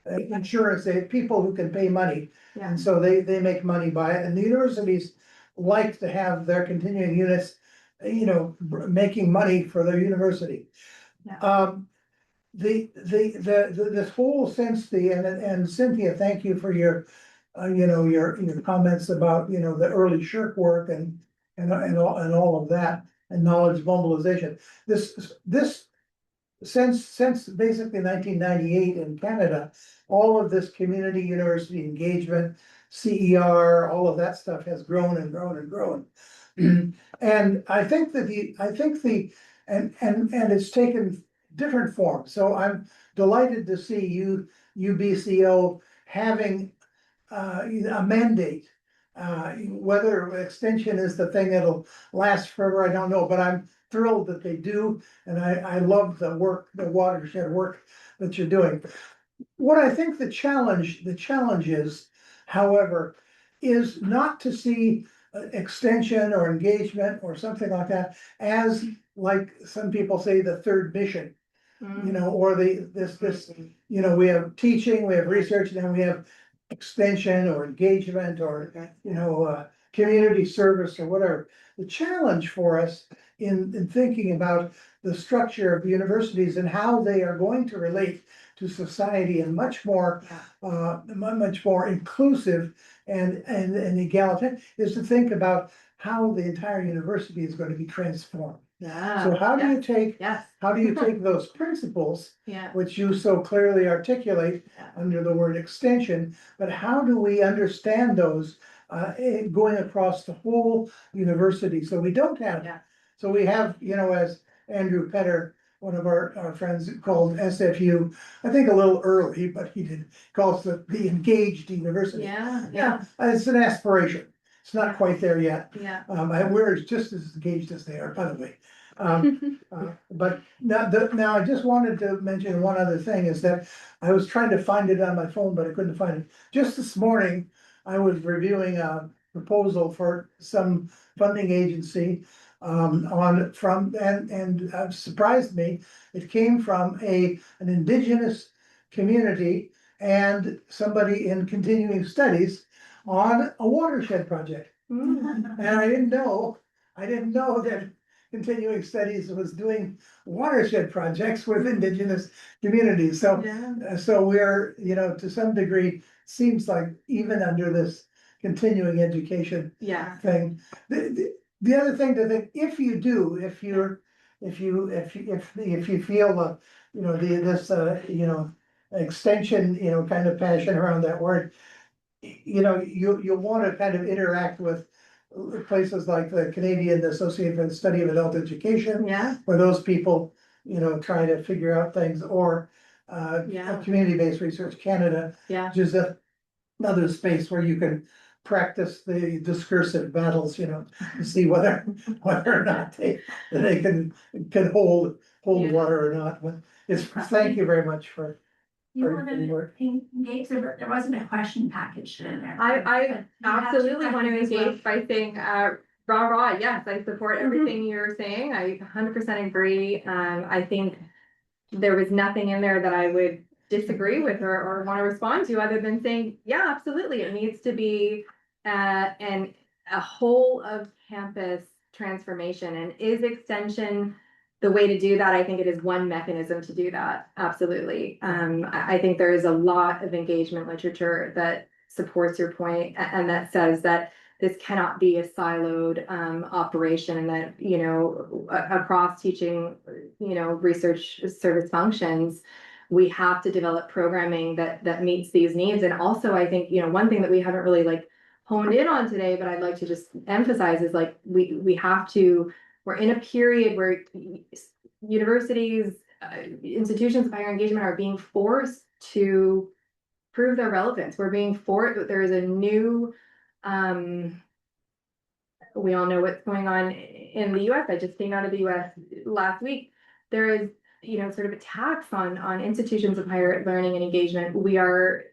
insurance, people who can pay money. Yeah. And so they make money by it, and the universities like to have their continuing units, making money for their university. Yeah. This whole sense, and Cynthia, thank you for your comments about, the early shirk work and all of that, and knowledge mobilization. This since basically 1998 in Canada, all of this community university engagement, CER, all of that stuff has grown and grown and grown. And I think and it's taken different forms. So I'm delighted to see UBCO having a mandate. Whether extension is the thing that'll last forever, I don't know, but I'm thrilled that they do. And I love the work, the watershed work that you're doing. What I think the challenge is, however, is not to see extension or engagement or something like that as, like some people say, the third mission. Or this, we have teaching, we have research, and then we have extension or engagement or, community service or whatever. The challenge for us in thinking about the structure of universities and how they are going to relate to society in much more inclusive and egalitarian is to think about how the entire university is going to be transformed. Yeah. So how do you take Yes. how do you take those principles, Yeah. which you so clearly articulate under the word extension, but how do we understand those going across the whole university? So we don't have, Yeah. so we have, as Andrew Petter one of our friends called SFU, I think a little early, but he did, calls it the engaged university. Yeah, it's an aspiration. It's not quite there yet. Yeah. We're just as engaged as they are, by the way. But now I just wanted to mention one other thing is that I was trying to find it on my phone, but I couldn't find it. Just this morning, I was reviewing a proposal for some funding agency surprised me. It came from an indigenous community and somebody in continuing studies on a watershed project. Mm. And I didn't know that continuing studies was doing watershed projects with indigenous communities. So, Yeah. so we're, to some degree, seems like even under this continuing education Yeah. thing, the other thing to think, if you feel, extension, kind of passion around that word, you'll want to kind of interact with places like the Canadian Association for the Study of Adult Education, Yeah. where those people, try to figure out things, or Yeah. Community-Based Research Canada, Yeah. which is another space where you can practice the discursive battles, to see whether or not they can hold Yeah. water or not. But thank you very much for You your want to work. engage, there wasn't a question packaged in there. I But you have absolutely some want to questions as well. engage by saying, rah, yes, I support everything you're saying. I 100% agree. I think there was nothing in there that I would disagree with or want to respond to other than saying, yeah, absolutely. It needs to be a whole of campus transformation. And is extension the way to do that? I think it is one mechanism to do that. Absolutely. I think there is a lot of engagement literature that supports your point and that says that this cannot be a siloed operation, and that, across teaching, research service functions, we have to develop programming that meets these needs. And also, I think, one thing that we haven't really honed in on today, but I'd like to just emphasize is we're in a period where universities, institutions of higher engagement are being forced to prove their relevance. We're being forced, there is a new, we all know what's going on in the US. I just came out of the US last week. There is, sort of attacks on institutions of higher learning and engagement. We are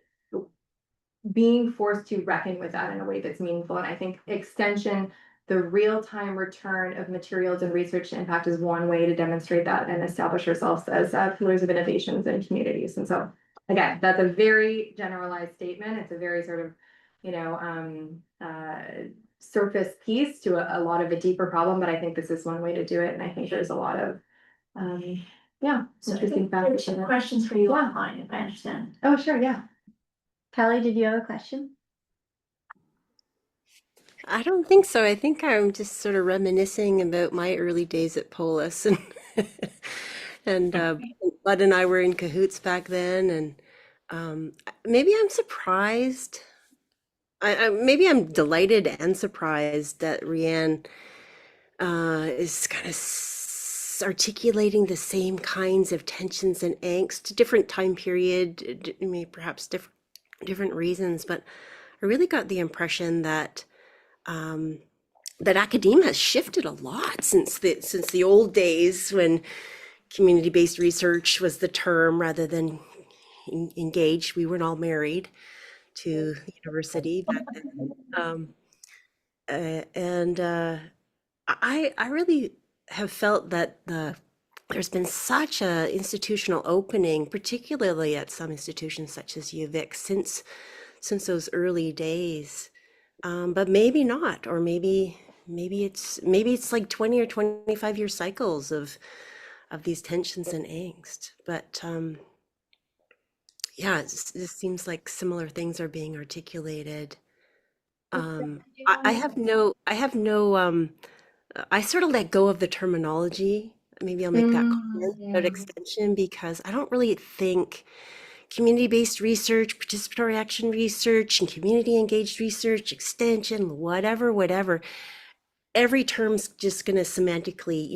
being forced to reckon with that in a way that's meaningful. And I think extension, the real-time return of materials and research to impact, is one way to demonstrate that and establish ourselves as pillars of innovations and communities. And so, again, that's a very generalized statement. It's a very sort of, surface piece to a lot of a deeper problem, but I think this is one way to do it. And I think there's a lot of, So I interesting think there's factors. some questions for you online, if I understand. Oh, sure, yeah. Kelly, did you have a question? I don't think so. I think I'm just sort of reminiscing about my early days at POLIS, and and Bud and I were in cahoots back then, and maybe I'm surprised. Maybe I'm delighted and surprised that Rheanne is kind of articulating the same kinds of tensions and angst, different time period, maybe perhaps different reasons, but I really got the impression that that academia has shifted a lot since the old days when community-based research was the term rather than engaged. We weren't all married to the university back then. I really have felt that there's been such a institutional opening, particularly at some institutions such as UVic, since those early days. But maybe not, or maybe it's like 20 or 25-year cycles of these tensions and angst. But yeah, it seems like similar things are being articulated. I have no, I sort of let go of the terminology. Maybe I'll make that comment about extension, because I don't really think community-based research, participatory action research, and community-engaged research, extension, whatever. every term's just going to semantically,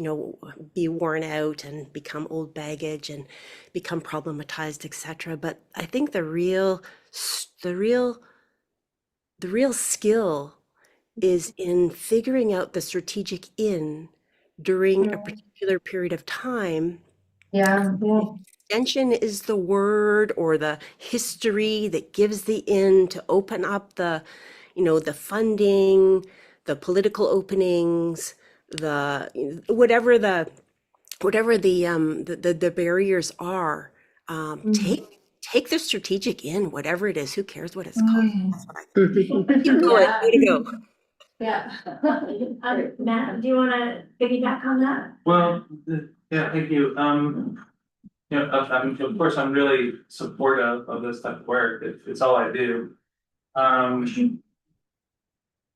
be worn out and become old baggage and become problematized, etc. But I think the real skill is in figuring out the strategic in during a particular period of time. Yeah. Extension is the word or the history that gives the in to open up the funding, the political openings, whatever the barriers are. Take the strategic in, whatever it is. Who cares what it's called? That's what I think. Keep going. Yeah. Way to go. Yeah. Matt, do you wanna piggyback on that? Well, yeah, thank you. Of course, I'm really supportive of this type of work. It's all I do. And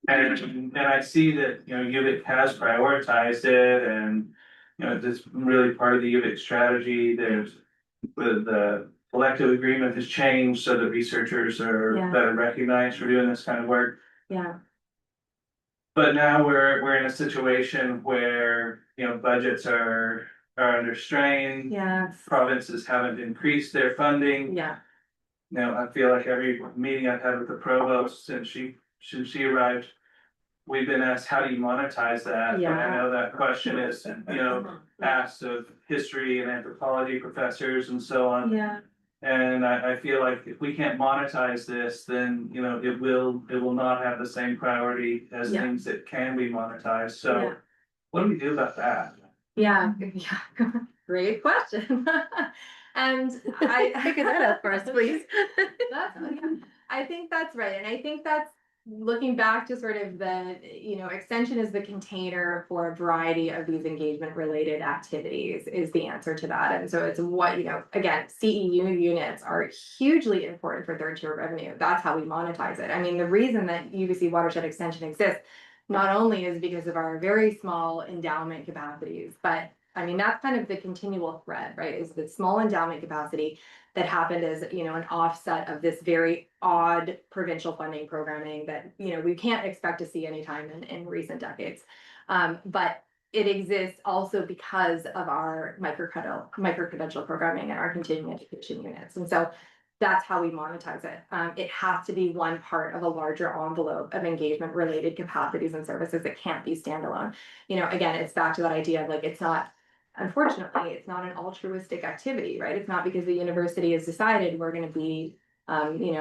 I see that, UVic has prioritized it and, this really part of the UVic strategy. There's the collective agreement has changed so that researchers are Yeah. better recognized for doing this kind of work. Yeah. But now we're in a situation where, budgets are under strain. Yeah. Provinces haven't increased their funding. Yeah. I feel like every meeting I've had with the provost since she arrived, we've been asked, how do you monetize that? Yeah. And I know that question is, asked of history and anthropology professors and so on. Yeah. And I feel like if we can't monetize this, then, it will not have the same priority as Yeah. things that can be monetized. So Yeah. what do we do about that? Yeah. Great question. And I Figure that out for us, please. I think that's right. And I think that's looking back to sort of the, extension is the container for a variety of these engagement related activities is the answer to that. And so it's what, again, CEU units are hugely important for third tier revenue. That's how we monetize it. I mean, the reason that UBC Watershed Extension exists not only is because of our very small endowment capacities, but I mean, that's kind of the continual thread, right? Is the small endowment capacity that happened as, an offset of this very odd provincial funding programming that, we can't expect to see anytime in recent decades. But it exists also because of our micro-credential programming and our continuing education units. And so that's how we monetize it. It has to be one part of a larger envelope of engagement related capacities and services that can't be standalone. Again, it's back to that idea of unfortunately, it's not an altruistic activity, right? It's not because the university has decided we're going to be,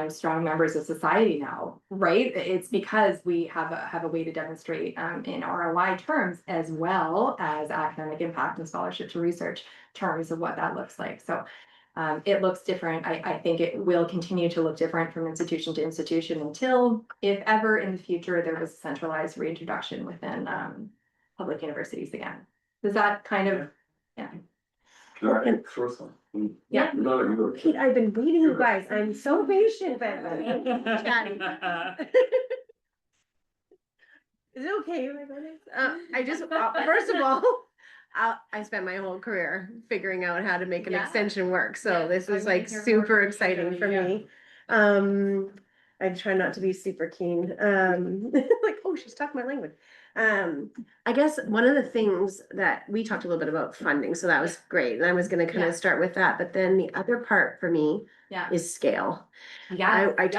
strong members of society now, right? It's because we have a way to demonstrate in ROI terms as well as academic impact and scholarship to research terms of what that looks like. So it looks different. I think it will continue to look different from institution to institution until, if ever in the future, there was a centralized reintroduction within public universities again. Does that kind of, yeah. Yeah. Pete, I've been waiting, you guys. I'm so patient, but chatting. Is it okay, my brothers? I just, first of all, I spent my whole career figuring out how to make an extension work. So this was like super exciting for me. I try not to be super keen. Like, oh, she's talking my language. I guess one of the things that we talked a little bit about funding, so that was great. And I was going to kind of start with that. But then the other part for me is scale. I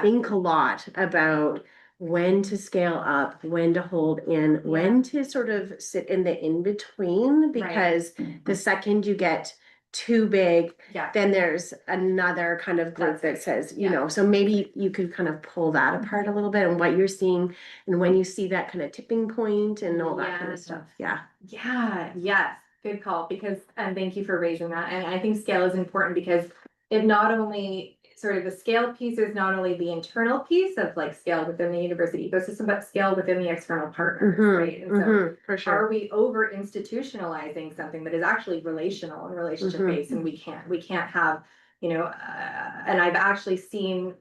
think a lot about when to scale up, when to hold in, when to sort of sit in the in between, because the second you get too big, then there's another kind of group that says, so maybe you could kind of pull that apart a little bit and what you're seeing and when you see that kind of tipping point and all that kind of stuff. Yes, good call, because and thank you for raising that. And I think scale is important because it not only sort of the scale piece is not only the internal piece of scale within the university ecosystem, but scale within the external partners, right? And so for sure. Are we over institutionalizing something that is actually relational and relationship based? And we can't have, and I've actually seen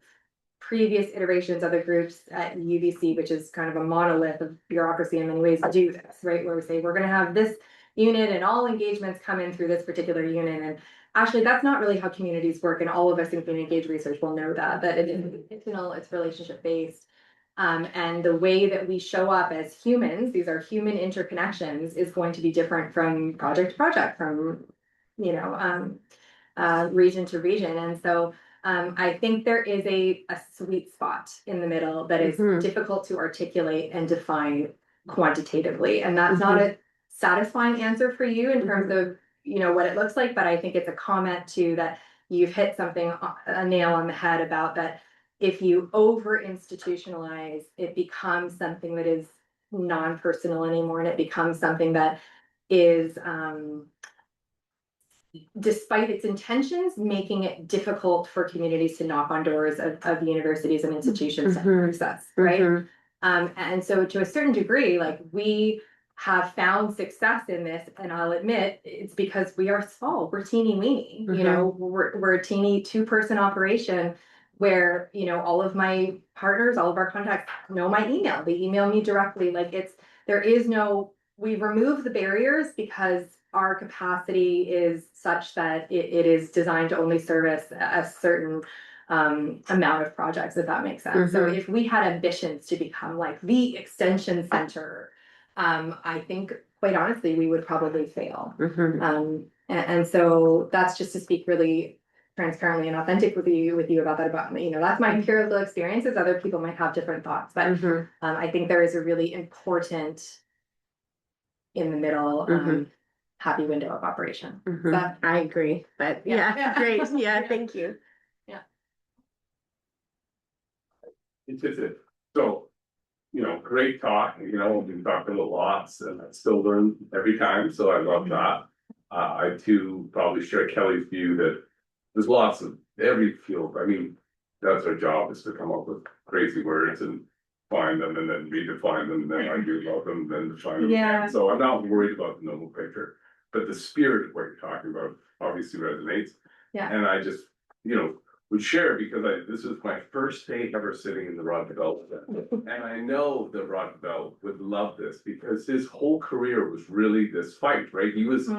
previous iterations, other groups at UBC, which is kind of a monolith of bureaucracy in many ways, do this, right? Where we say, we're going to have this unit and all engagements come in through this particular unit. And actually, that's not really how communities work. And all of us in community engaged research will know that it's intentional, it's relationship based. And the way that we show up as humans, these are human interconnections, is going to be different from project to project, from, you know, region to region. And so I think there is a sweet spot in the middle that is difficult to articulate and define quantitatively. And that's not a satisfying answer for you in terms of, you know, what it looks like, but I think it's a comment too that you've hit something, a nail on the head about that. If you over institutionalize, it becomes something that is non-personal anymore, and it becomes something that is, despite its intentions, making it difficult for communities to knock on doors of universities and institutions to access, right? And so to a certain degree, like, we have found success in this, and I'll admit it's because we are small, we're teeny weeny, you know, we're a teeny 2-person operation where, you know, all of my partners, all of our contacts know my email, they email me directly. Like, there is no, we remove the barriers because our capacity is such that it is designed to only service a certain amount of projects, if that makes sense. So if we had ambitions to become like the extension center, I think, quite honestly, we would probably fail. And so that's just to speak really transparently and authentic with you about that, about, you know, that's my empirical experiences. Other people might have different thoughts, but I think there is a really important in the middle happy window of operation. I agree, but yeah, great. Yeah, thank you. It's just it. So, you know, great talk. You know, we've talked about lots, and I still learn every time. So I love that. I too probably share Kelly's view that there's lots of every field. I mean, that's our job, is to come up with crazy words and find them and then redefine them and then argue about them and then define them again. So I'm not worried about the noble picture, but the spirit of what you're talking about obviously resonates. And I just, you know, would share, because this is my first day ever sitting in the Rod Bell event. And I know that Rod Bell would love this, because his whole career was really this fight, right? He was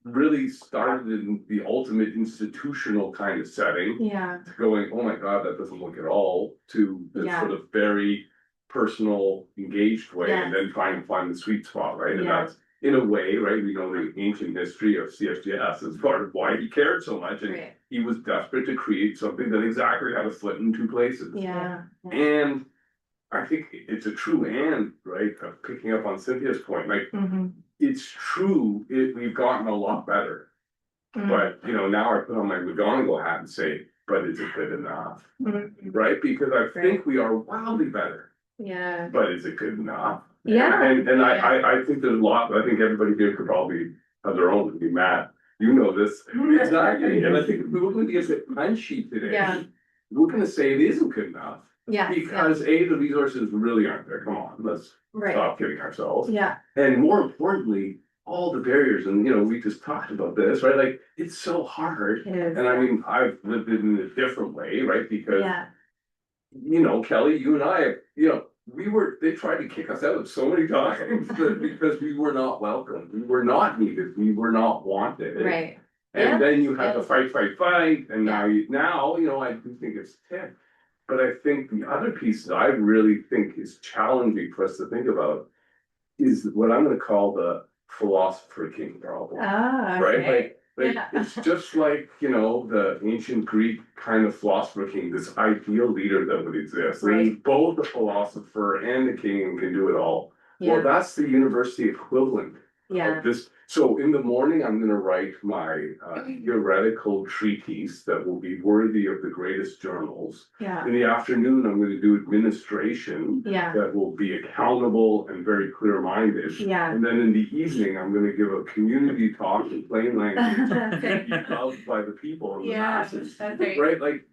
really started in the ultimate institutional kind of setting, to going, oh my God, that doesn't look at all, to this sort of very personal, engaged way, and then trying to find the sweet spot, right? And that's, in a way, right, we know the ancient history of CSGS as part of why he cared so much, and he was desperate to create something that exactly had a foot in 2 places. And I think it's a true and, right, of picking up on Cynthia's point, like, it's true, we've gotten a lot better, but, you know, now I put on my McGonagall hat and say, but is it good enough? Right, because I think we are wildly better, but is it good enough? And I think there's a lot, but I think everybody here could probably have their own, be mad. You know this. Exactly. And I think if we're going to get a punchy today, we're going to say it isn't good enough. Because the resources really aren't there. Come on, let's stop kidding ourselves. And more importantly, all the barriers, and you know, we just talked about this, right? Like, it's so hard. And I mean, I've lived it in a different way, right? Because you know, Kelly, you and I, you know, they tried to kick us out so many times because we were not welcome, we were not needed, we were not wanted. And then you had to fight, and now you know, I do think it's tick. But I think the other piece that I really think is challenging for us to think about is what I'm going to call the philosopher king problem. Right? Like it's just like, you know, the ancient Greek kind of philosopher king, this ideal leader that would exist. And he's both a philosopher and a king and can do it all. Well, that's the university equivalent of this. So in the morning, I'm going to write my theoretical treatise that will be worthy of the greatest journals. In the afternoon, I'm going to do administration that will be accountable and very clear-minded. And then in the evening, I'm going to give a community talk in plain language, loved by the people and the masses. Right? Like,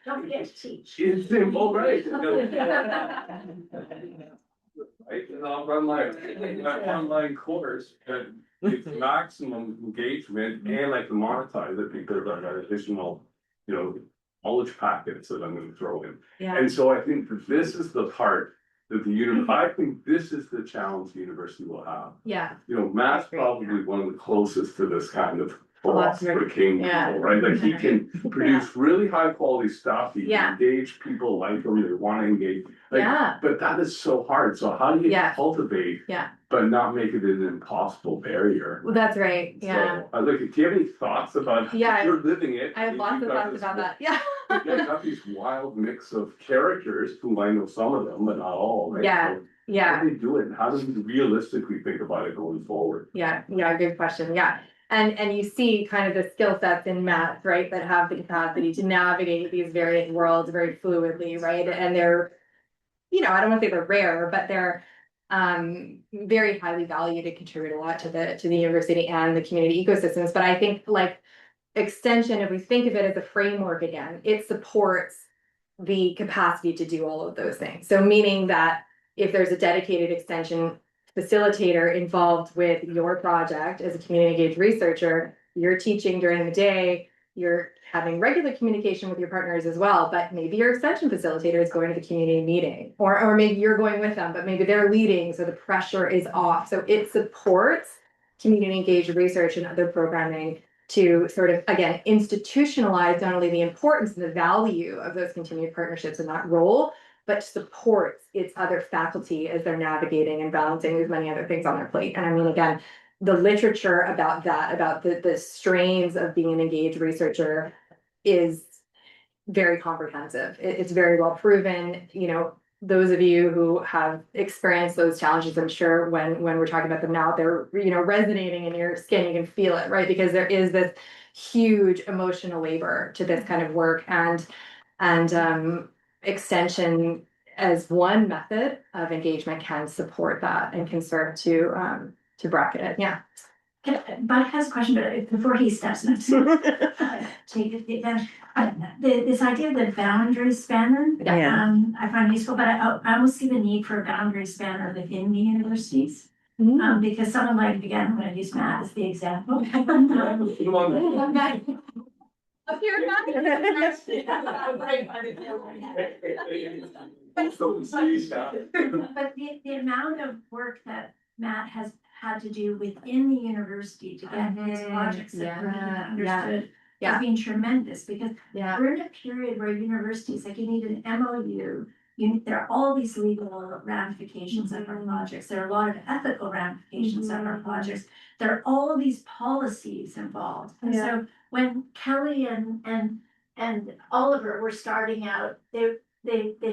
Don't forget to teach. It's simple, right? Right, and I'll run my online course, and it's maximum engagement, and I can monetize it because I've got additional, you know, knowledge packets that I'm going to throw in. And so I think that this is the part that I think this is the challenge the university will have. You know, math's probably one of the closest to this kind of freaking Yeah. cool, right? Like he can produce really high quality stuff. He Yeah. can engage people, like him, they want to engage. Like, Yeah. but that is so hard. So how do you Yeah. cultivate, Yeah. but not make it an impossible barrier? Well, that's right. Yeah. So, like, do you have any thoughts about? Yeah, You're living it. I have lots of thoughts about that. Yeah. You've got these wild mix of characters, who I know some of them, but not all, right? Yeah. So Yeah. how do they do it? And how do we realistically think about it going forward? Yeah, good question. Yeah. And you see kind of the skill sets in math, right, that have the capacity to navigate these various worlds very fluidly, right? And they're, I don't want to say they're rare, but they're very highly valued and contribute a lot to the university and the community ecosystems. But I think like extension, if we think of it as a framework again, it supports the capacity to do all of those things. So meaning that if there's a dedicated extension facilitator involved with your project as a community engaged researcher, you're teaching during the day, you're having regular communication with your partners as well, but maybe your extension facilitator is going to the community meeting, or maybe you're going with them, but maybe they're leading, so the pressure is off. So it supports community engaged research and other programming to sort of, again, institutionalize not only the importance and the value of those continued partnerships in that role, but supports its other faculty as they're navigating and balancing as many other things on their plate. And I mean, again, the literature about that, about the strains of being an engaged researcher is very comprehensive. It's very well proven. Those of you who have experienced those challenges, I'm sure when we're talking about them now, they're, resonating in your skin, you can feel it, right? Because there is this huge emotional labor to this kind of work, and extension as one method of engagement can support that and can serve to bracket it. Yeah. Mike has a question, but before he steps next, take it. This idea of the boundary spanner, I find useful, but I almost see the need for a boundary spanner within the universities. Because someone like, again, I'm going to use Matt as the example. Up here, But the amount of work that Matt has had to do within the university to get his projects approved and understood has been tremendous, because we're in a period where universities, like, you need an MOU. There are all these legal ramifications of our projects. There are a lot of ethical ramifications of our projects. There are all these policies involved. And so when Kelly and Oliver were starting out, they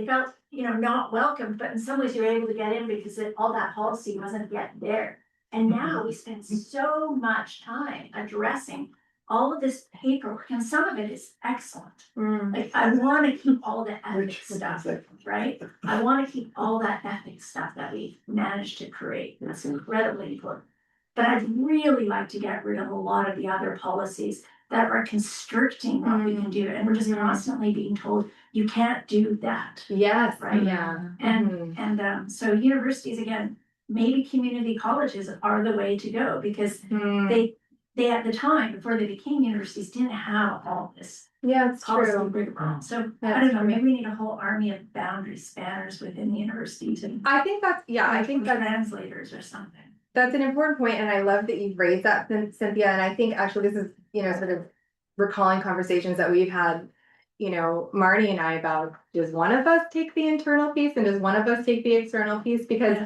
felt, not welcome, but in some ways you were able to get in because all that policy wasn't yet there. And now we spend so much time addressing all of this paperwork, and some of it is excellent. Like, I want to keep all the ethics stuff, right? I want to keep all that ethics stuff that we managed to create. That's incredibly important. But I'd really like to get rid of a lot of the other policies that are constricting what we can do. And we're just constantly being told, you can't do that. Yes. Right. Yeah. And so universities, again, maybe community colleges are the way to go, because they at the time, before they became universities, didn't have all this. Yeah, it's policy true. rigmarole. So I don't know, maybe we need a whole army of boundary spanners within the universities. And I think that's, I think that's translators or something. That's an important point, and I love that you've raised that, Cynthia. And I think actually this is, sort of recalling conversations that we've had, Marty and I, about, does one of us take the internal piece and does one of us take the external piece? Because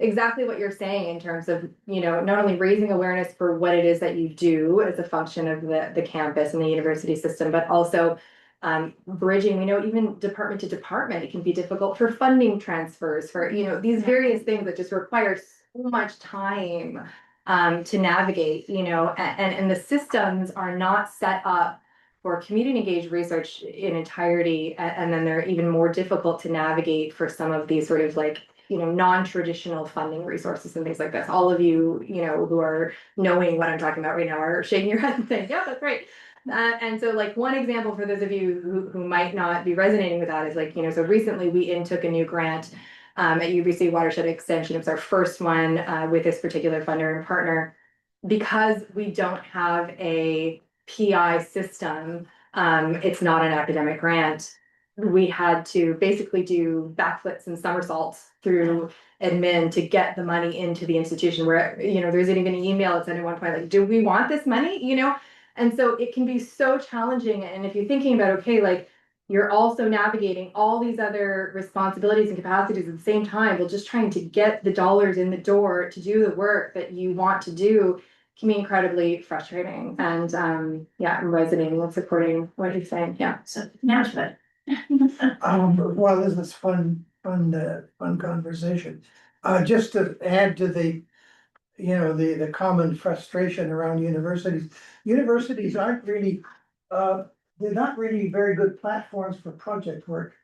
exactly what you're saying in terms of, not only raising awareness for what it is that you do as a function of the campus and the university system, but also bridging. We know even department to department, it can be difficult for funding transfers, for, these various things that just require so much time to navigate, and the systems are not set up for community engaged research in entirety, and then they're even more difficult to navigate for some of these sort of like, non-traditional funding resources and things like this. All of you, who are knowing what I'm talking about right now are shaking your head and saying, yeah, that's right. And so, like, one example for those of you who might not be resonating with that is, like, so recently we took a new grant at UBC Watershed Extension. It was our first one with this particular funder and partner. Because we don't have a PI system, it's not an academic grant. We had to basically do backflips and somersaults through admin to get the money into the institution, where, there's even an email that said at one point, like, do we want this money? And so it can be so challenging. And if you're thinking about, okay, like you're also navigating all these other responsibilities and capacities at the same time, while just trying to get the dollars in the door to do the work that you want to do can be incredibly frustrating. And yeah, I'm resonating with supporting what you're saying. Yeah. So now it's good. Well, this is fun conversation. Just to add to the, the common frustration around universities. Universities aren't really, they're not really very good platforms for project work.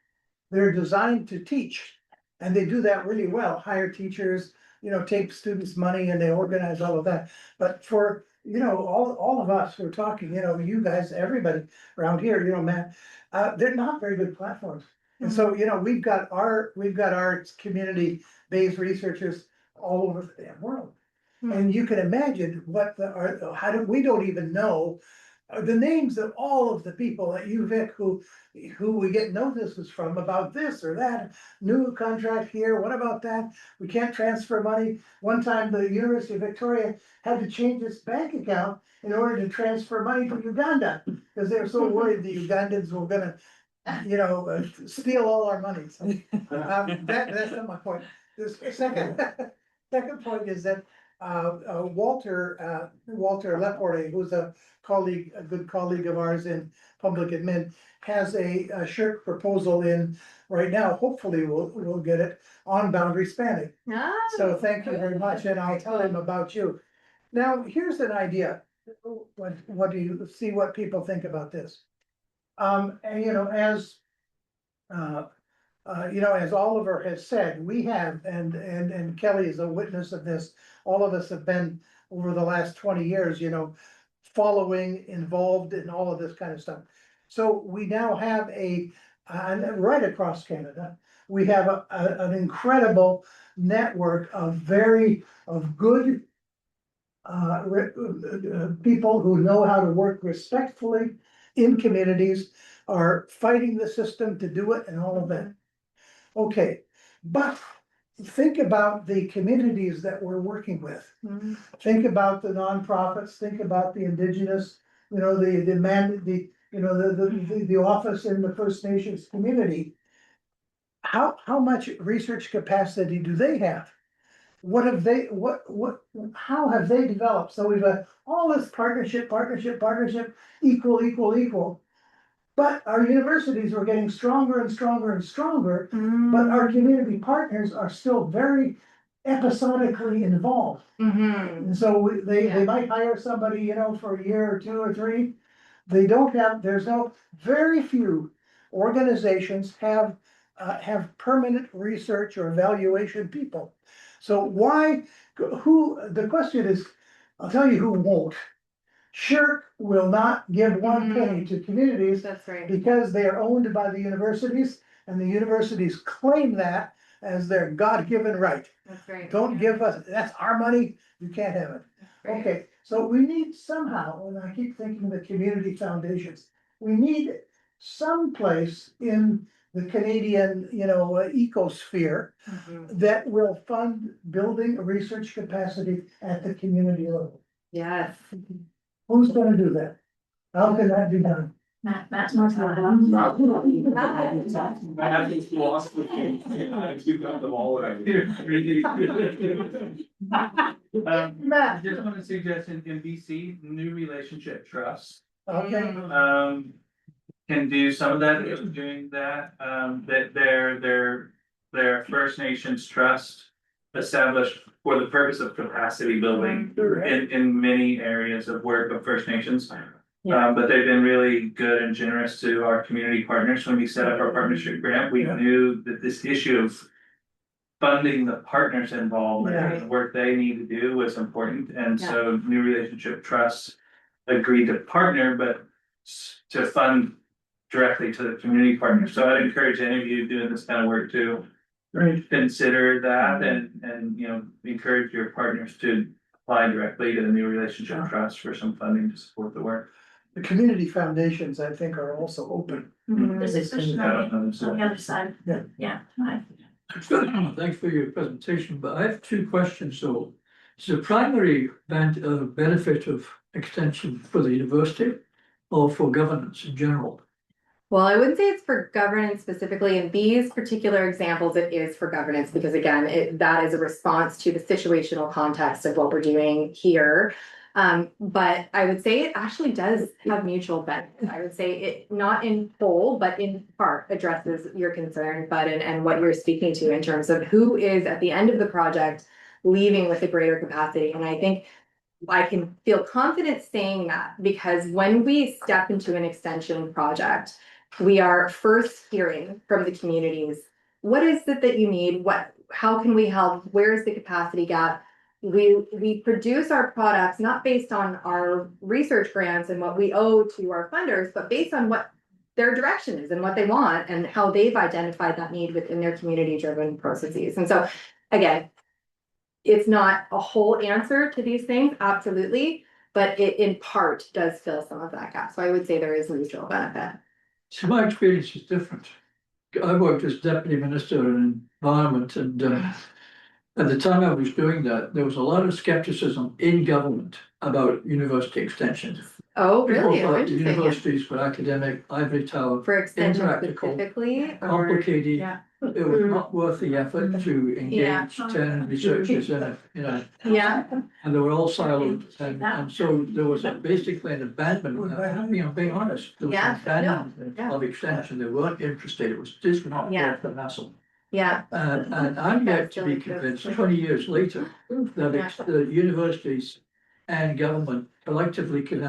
They're designed to teach, and they do that really well, hire teachers, take students' money and they organize all of that. But for, all of us who are talking, you guys, everybody around here, Matt, they're not very good platforms. And so, we've got our community-based researchers all over the damn world. And you can imagine we don't even know the names of all of the people at UVic who we get notices from about this or that, new contract here, what about that? We can't transfer money. One time the University of Victoria had to change its bank account in order to transfer money to Uganda, because they were so worried the Ugandans were gonna, steal all our money. So, that's not my point. The second point is that Walter Leporte, who's a good colleague of ours in public admin, has a SHRC proposal in right now. Hopefully we'll get it on boundary spanning. So thank you very much, and I'll tell him about you. Now, here's an idea. What do you see what people think about this? And as Oliver has said, we have, and Kelly is a witness of this, all of us have been over the last 20 years, following, involved in all of this kind of stuff. So we now have right across Canada, we have an incredible network of good people who know how to work respectfully in communities, are fighting the system to do it and all of that. Okay, but think about the communities that we're working with. Think about the nonprofits, think about the Indigenous, the office in the First Nations community. How much research capacity do they have? How have they developed? So we've got all this partnership, equal. But our universities are getting stronger and stronger and stronger, but our community partners are still very episodically involved. And so they might hire somebody, for a year or 2 or 3. Very few organizations have permanent research or evaluation people. So the question is, I'll tell you who won't. SHRC will not give one penny to communities. That's right. Because they are owned by the universities, and the universities claim that as their God-given right. That's right. Don't give us, that's our money, you can't have it. Right. Okay, so we need somehow, and I keep thinking the community foundations, we need some place in the Canadian, ecosphere that will fund building a research capacity at the community level. Yes. Who's gonna do that? How can that be done? Matt's more I have this philosophy. You've got them all in. Matt. Just want to suggest in BC, New Relationship Trust, Okay, can do some of that, is doing that, that their First Nations trust established for the purpose of capacity building in many areas of work of First Nations. But they've been really good and generous to our community partners. When we set up our partnership grant, we knew that this issue of funding the partners involved and the work they need to do was important. And so New Relationship Trust agreed to partner, but to fund directly to the community partners. So I'd encourage any of you doing this kind of work to consider that and encourage your partners to apply directly to the New Relationship Trust for some funding to support the work. the community foundations, I think, are also open. There's a question on the other side. Yeah. Hi. Thanks for your presentation, but I have 2 questions. So, the primary benefit of extension for the university or for governance in general? Well, I wouldn't say it's for governance specifically. In these particular examples, it is for governance because again, that is a response to the situational context of what we're doing here. But I would say it actually does have mutual benefit. I would say it not in whole, but in part addresses your concern, Bud, and what you're speaking to in terms of who is at the end of the project leaving with a greater capacity. And I think I can feel confident saying that because when we step into an extension project, we are first hearing from the communities, what is it that you need? How can we help? Where is the capacity gap? We produce our products not based on our research grants and what we owe to our funders, but based on what their direction is and what they want and how they've identified that need within their community-driven processes. And so, again, it's not a whole answer to these things, absolutely, but it in part does fill some of that gap. So I would say there is mutual benefit. So my experience is different. I worked as deputy minister in environment, and at the time I was doing that, there was a lot of skepticism in government about university extensions. Oh, People really? Oh, thought interesting. universities were academic, ivory tower, For extension impractical, specifically? complicated. Yeah. It was not worth the effort to engage 10 researchers in it, Yeah. and they were all siloed. And so there was basically an abandonment. I'm being honest. There was an abandonment of extension. They weren't interested. It was just not worth the hassle. Yeah. And I'm yet to be convinced 20 years later that the universities and government collectively can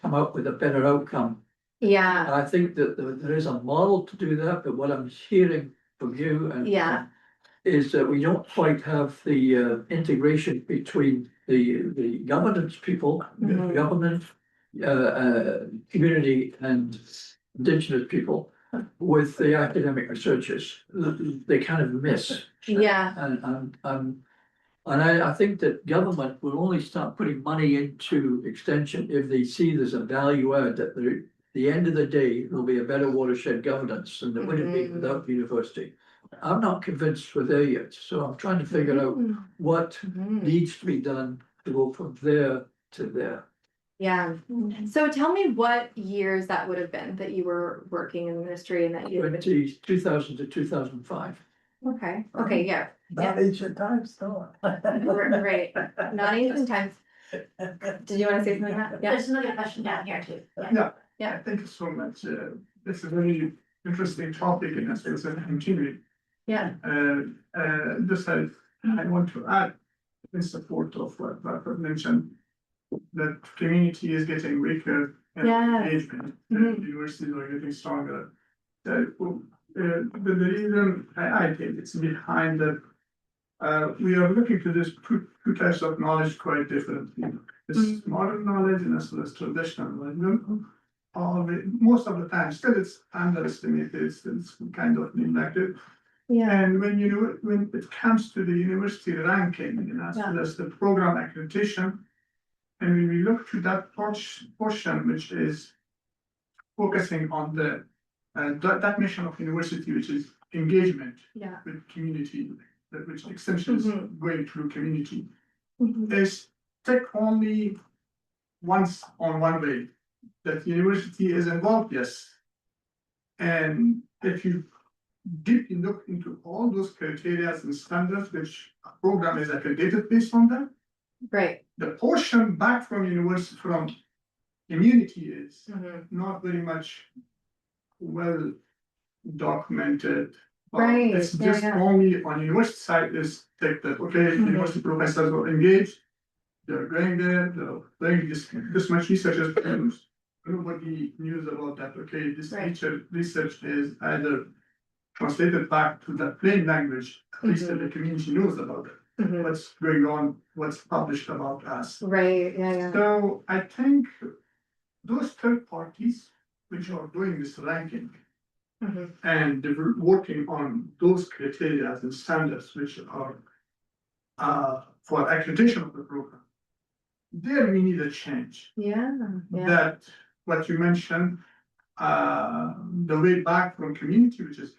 come up with a better outcome. Yeah. I think that there is a model to do that, but what I'm hearing from you and is that we don't quite have the integration between the governance people, government, community, and indigenous people with the academic researchers. They kind of miss. Yeah. And I think that government will only start putting money into extension if they see there's a value add that the end of the day, there'll be a better watershed governance than there would have been without the university. I'm not convinced we're there yet, so I'm trying to figure out what needs to be done to go from there to there. Yeah. So tell me what years that would have been that you were working in the ministry and that you 2000 to 2005. Okay. Okay. Yeah. Not ancient times, though. Right. Not ancient times. Did you want to say something about that? Yeah. There's another question down here too. Yeah. Thank you so much. This is a very interesting topic in a sense and continue. Yeah. Just I want to add in support of what Dr. mentioned, that community is getting weaker and engagement, and universities are getting stronger. The reason I think it's behind that we are looking to this two types of knowledge quite differently. This modern knowledge and as well as traditional knowledge. Most of the time, still it's underestimated, it's kind of neglected. Yeah. And when it comes to the university ranking and as well as the program accreditation, and when we look to that portion which is focusing on the that mission of university, which is engagement with community, which extension is going through community, is take only once on one way that university is involved, yes. And if you deeply look into all those criteria and standards which a program is accredited based on them, right? The portion back from university, from community is not very much well documented. Right. It's just only on university side is take that, okay, university professors are engaged, they're going there, they're doing this much research is produced. Nobody knows about that, okay, this research is either translated back to the plain language, at least that the community knows about it. What's going on, what's published about us. Right, So I think those third parties which are doing this ranking and they're working on those criteria and standards which are for accreditation of the program, there we need a change. That what you mentioned, the way back from community, which is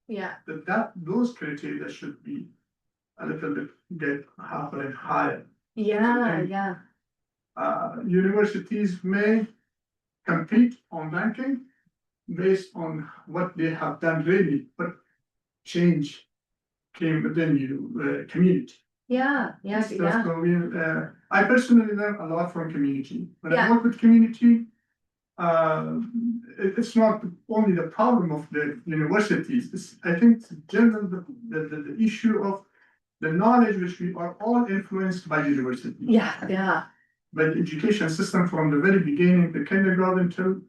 that those criteria should be a little bit get higher. universities may compete on ranking based on what they have done really, but change came within you, community. Yeah, So I personally learn a lot from community. When I Yeah. work with community, it's not only the problem of the universities. I think in general the issue of the knowledge which we are all influenced by university. yeah, By the education system from the very beginning, the kindergarten till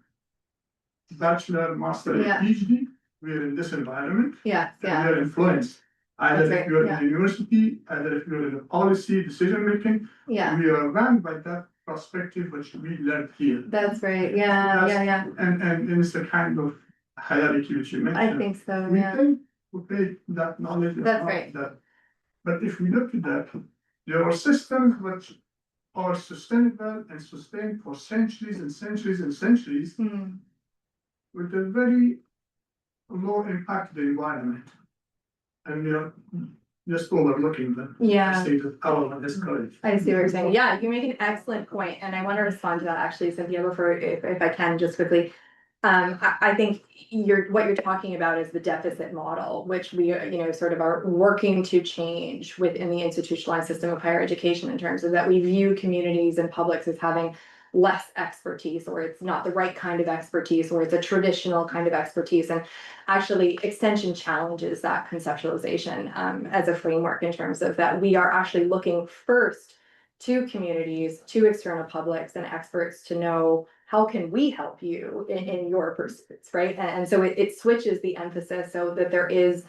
bachelor, master, and Yeah. PhD, we are in this environment. yeah, And we are influenced. Either That's if right, you're yeah. in the university, either if you're in the policy, decision making, yeah, we are run by that perspective which we learned here. that's right, yeah. And it's a kind of hierarchy which you mentioned. I think so, We yeah. think, okay, that knowledge is That's not right. that. But if we look at that, there are systems which are sustainable and sustained for centuries and centuries and centuries Hmm. with a very low impact to the environment. And we are just overlooking them. Yeah. State of our is correct. I see what you're saying. Yeah, you make an excellent point, and I want to respond to that actually, Cynthia, before if I can just quickly. I think what you're talking about is the deficit model, which we sort of are working to change within the institutionalized system of higher education in terms of that we view communities and publics as having less expertise, or it's not the right kind of expertise, or it's a traditional kind of expertise. And actually extension challenges that conceptualization as a framework in terms of that we are actually looking first to communities, to external publics and experts to know how can we help you in your pursuits, right? And so it switches the emphasis so that there is,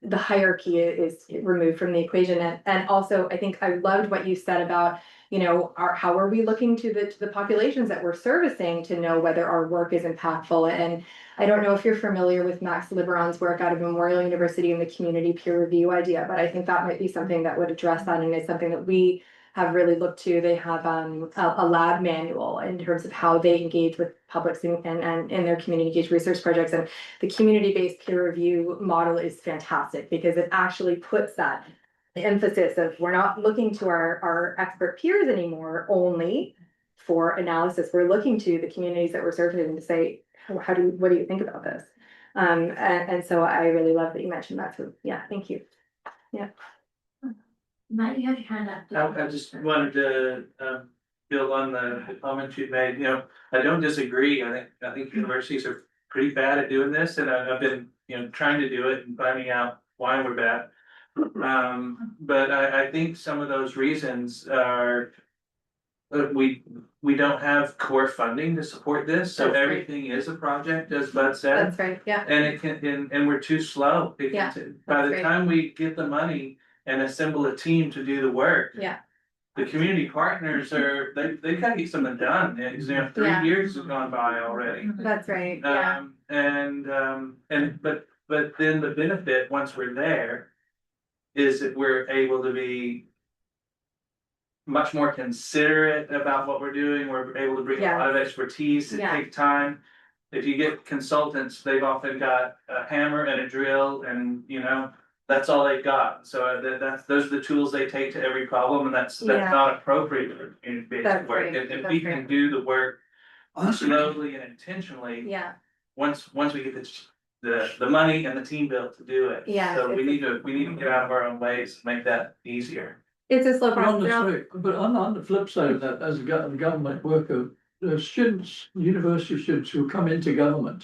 the hierarchy is removed from the equation. And also, I think I loved what you said about, how are we looking to the populations that we're servicing to know whether our work is impactful. And I don't know if you're familiar with Max Liberon's work out of Memorial University and the community peer review idea, but I think that might be something that would address that, and it's something that we have really looked to. They have a lab manual in terms of how they engage with publics and in their community engaged research projects. And the community-based peer review model is fantastic because it actually puts that emphasis of we're not looking to our expert peers anymore only for analysis. We're looking to the communities that we're serving to say, what do you think about this? And so I really love that you mentioned that. So yeah, thank you. Yeah. Matt, you have your hand up. I just wanted to build on the comments you made. I don't disagree. I think universities are pretty bad at doing this, and I've been trying to do it and finding out why we're bad. But I think some of those reasons are we don't have core funding to support this, so That's right. everything is a project, as Bud said. That's right. Yeah. And it can, and we're too slow. Yeah, By the right. time we get the money and assemble a team to do the work. Yeah. The community partners they've got to get something done. 3 Yeah. years have gone by already. That's right. Yeah. But then the benefit, once we're there, is that we're able to be much more considerate about what we're doing. We're able to bring a lot of expertise. It takes time. If you get consultants, they've often got a hammer and a drill, and that's all they've got. So those are the tools they take to every problem, and that's not appropriate for community-based work. Right. If we can do the work slowly and intentionally, Yeah. once we get the money and the team built to do it. Yeah, So we need to get out of our own ways to make that easier. It's a slow But process. but on the flip side of that, as a government worker, the students, university students who come into government,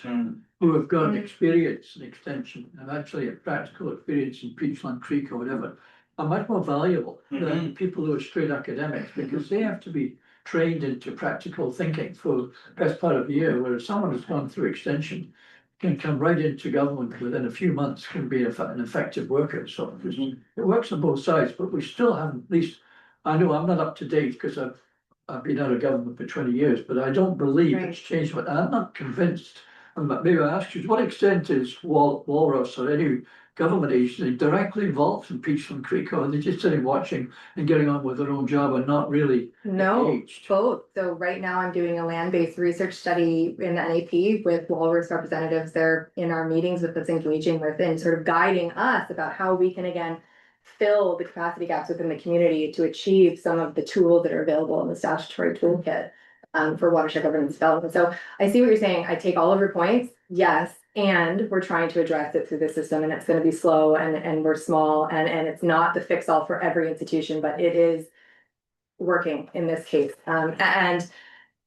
who have got experience in extension and actually a practical experience in Peachland Creek or whatever, are much more valuable than people who are straight academics, because they have to be trained into practical thinking for the best part of a year, whereas someone who's gone through extension can come right into government within a few months, can be an effective worker. So it works on both sides, but we still haven't, at least, I know I'm not up to date because I've been out of government for 20 years, but I don't believe it's changed. But I'm not convinced. And maybe I ask you, to what extent is Walrus or any government agency directly involved in Peachland Creek, or are they just sitting watching and getting on with their own job and not really engaged? Both. So right now I'm doing a land-based research study in the NAP with Walrus representatives. They're in our meetings with us, engaging with and sort of guiding us about how we can again fill the capacity gaps within the community to achieve some of the tools that are available in the statutory toolkit for watershed governance development. So I see what you're saying. I take all of your points. Yes. And we're trying to address it through the system, and it's going to be slow, and we're small, and it's not the fix all for every institution, but it is working in this case.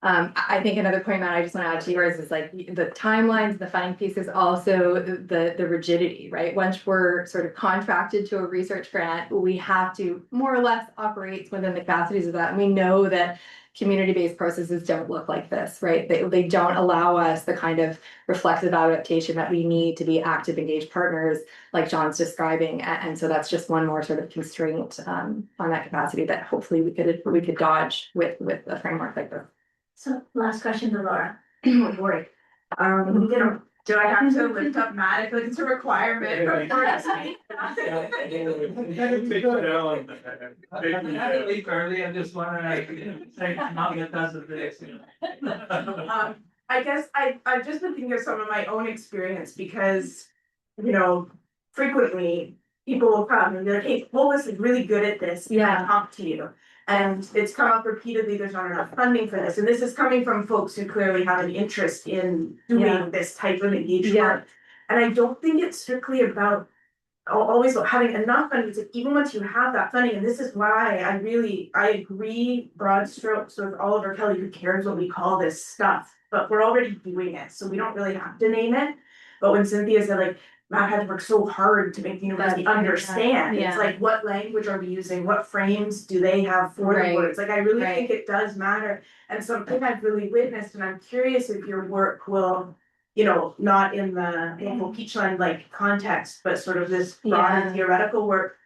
I think another point that I just want to add to yours is like the timelines, the funding piece is also the rigidity, right? Once we're sort of contracted to a research grant, we have to more or less operate within the capacities of that. And we know that community-based processes don't look like this, right? They don't allow us the kind of reflexive adaptation that we need to be active, engaged partners like John's describing. And so that's just one more sort of constraint on that capacity that hopefully we could dodge with a framework like this. So last question to Laura. Oh boy. Do I have to lift up Matic like it's a requirement for us to speak? I had to leave early, I just wanted to say, not get us of this. I guess I've just been thinking of some of my own experience because, you know, frequently people will come and be like, hey, POLIS is really good at this. Can I talk to you? And it's come up repeatedly, there's not enough funding for this. And this is coming from folks who clearly have an interest in doing this type of engaged work. And I don't think it's strictly about always having enough funding. It's like even once you have that funding, and this is why I agree broad strokes with Oliver Kelly, who cares what we call this stuff, but we're already doing it. So we don't really have to name it. But when Cynthia said like, Matt had to work so hard to make the university understand. It's like, what language are we using? What frames do they have for the words? Like, I really think it does matter. And something I've really witnessed, and I'm curious if your work will, you know, not in the local Peachland like context, but sort of this broader theoretical work.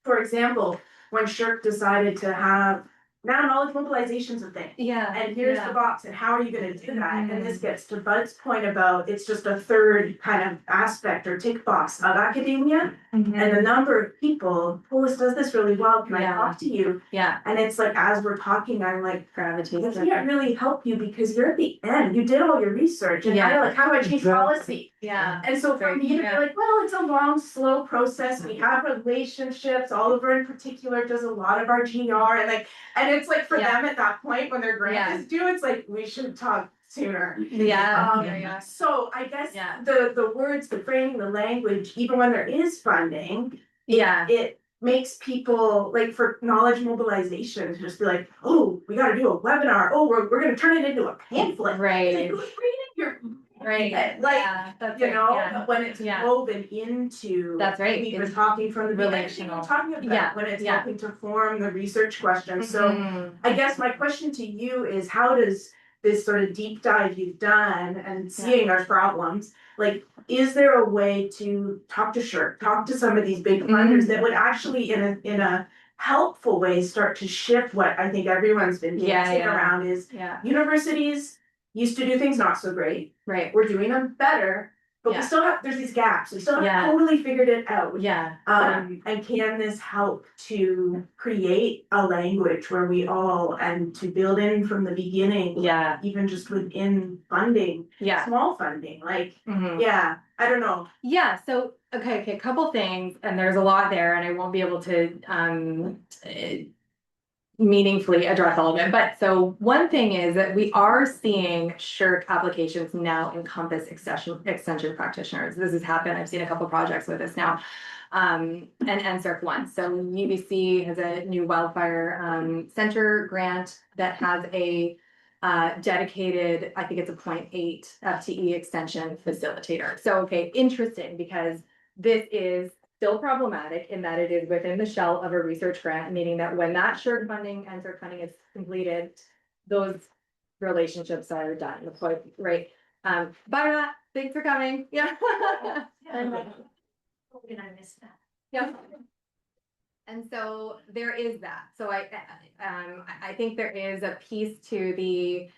For example, when Syilx decided to have now knowledge mobilization's a thing. And here's the box, and how are you gonna do that? And this gets to Bud's point about it's just a third kind of aspect or tick box of academia. And the number of people, POLIS does this really well, can I talk to you? And it's like, as we're talking, I'm like, gravity. I can't really help you because you're at the end, you did all your research, and now you're like, how do I change policy? And so for me to be like, well, it's a long, slow process, we have relationships, Oliver in particular does a lot of our GR, and it's like for them at that point when their grant is due, it's like we should talk sooner. So I guess the words, the framing, the language, even when there is funding, it makes people like for knowledge mobilization to just be like, oh, we got to do a webinar. Oh, we're going to turn it into a pamphlet. It's like, who's reading your when it's woven into we've been talking from the beginning, talking about when it's helping to form the research questions. So I guess my question to you is, how does this sort of deep dive you've done and seeing our problems, like, is there a way to talk to Syilx, talk to some of these big funders that would actually in a helpful way start to shift what I think everyone's been dancing around is universities used to do things not so great. We're doing them better, but we still have, there's these gaps. We still haven't totally figured it out. And can this help to create a language where we all, and to build in from the beginning, even just within funding, small funding, like, I don't know. So, okay, a couple things, and there's a lot there, and I won't be able to, meaningfully address all of it. But so one thing is that we are seeing Syilx applications now encompass extension practitioners. This has happened. I've seen a couple projects with this now. And Syilx one. So UBC has a new wildfire center grant that has a dedicated, I think it's a 0.8 FTE extension facilitator. So, okay, interesting, because this is still problematic in that it is within the shell of a research grant, meaning that when that Syilx funding and Syilx funding is completed, those relationships are done. Right. Bye, Matt. Thanks for coming. I missed that. And so there is that. So I think there is a piece to the,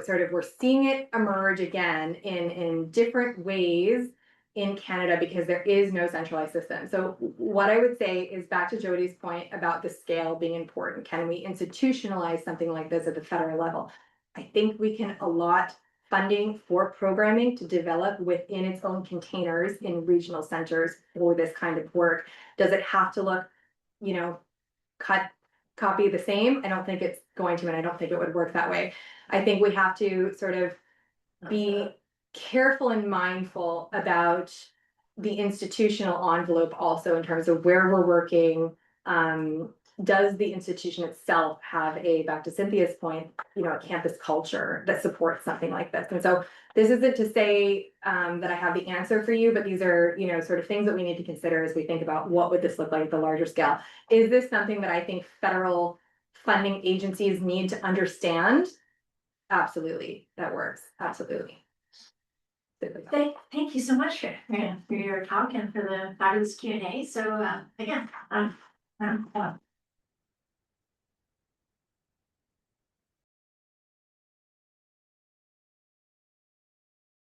sort of, we're seeing it emerge again in different ways in Canada because there is no centralized system. So what I would say is, back to Jody's point about the scale being important. Can we institutionalize something like this at the federal level? I think we can allot funding for programming to develop within its own containers in regional centers for this kind of work. Does it have to look, copy the same? I don't think it's going to, and I don't think it would work that way. I think we have to sort of be careful and mindful about the institutional envelope also in terms of where we're working. Does the institution itself have back to Cynthia's point, a campus culture that supports something like this? And so this isn't to say that I have the answer for you, but these are, sort of things that we need to consider as we think about what would this look like at the larger scale. Is this something that I think federal funding agencies need to understand? Absolutely, that works. Absolutely. Thank you so much for your talk and for the fabulous Q&A. So again,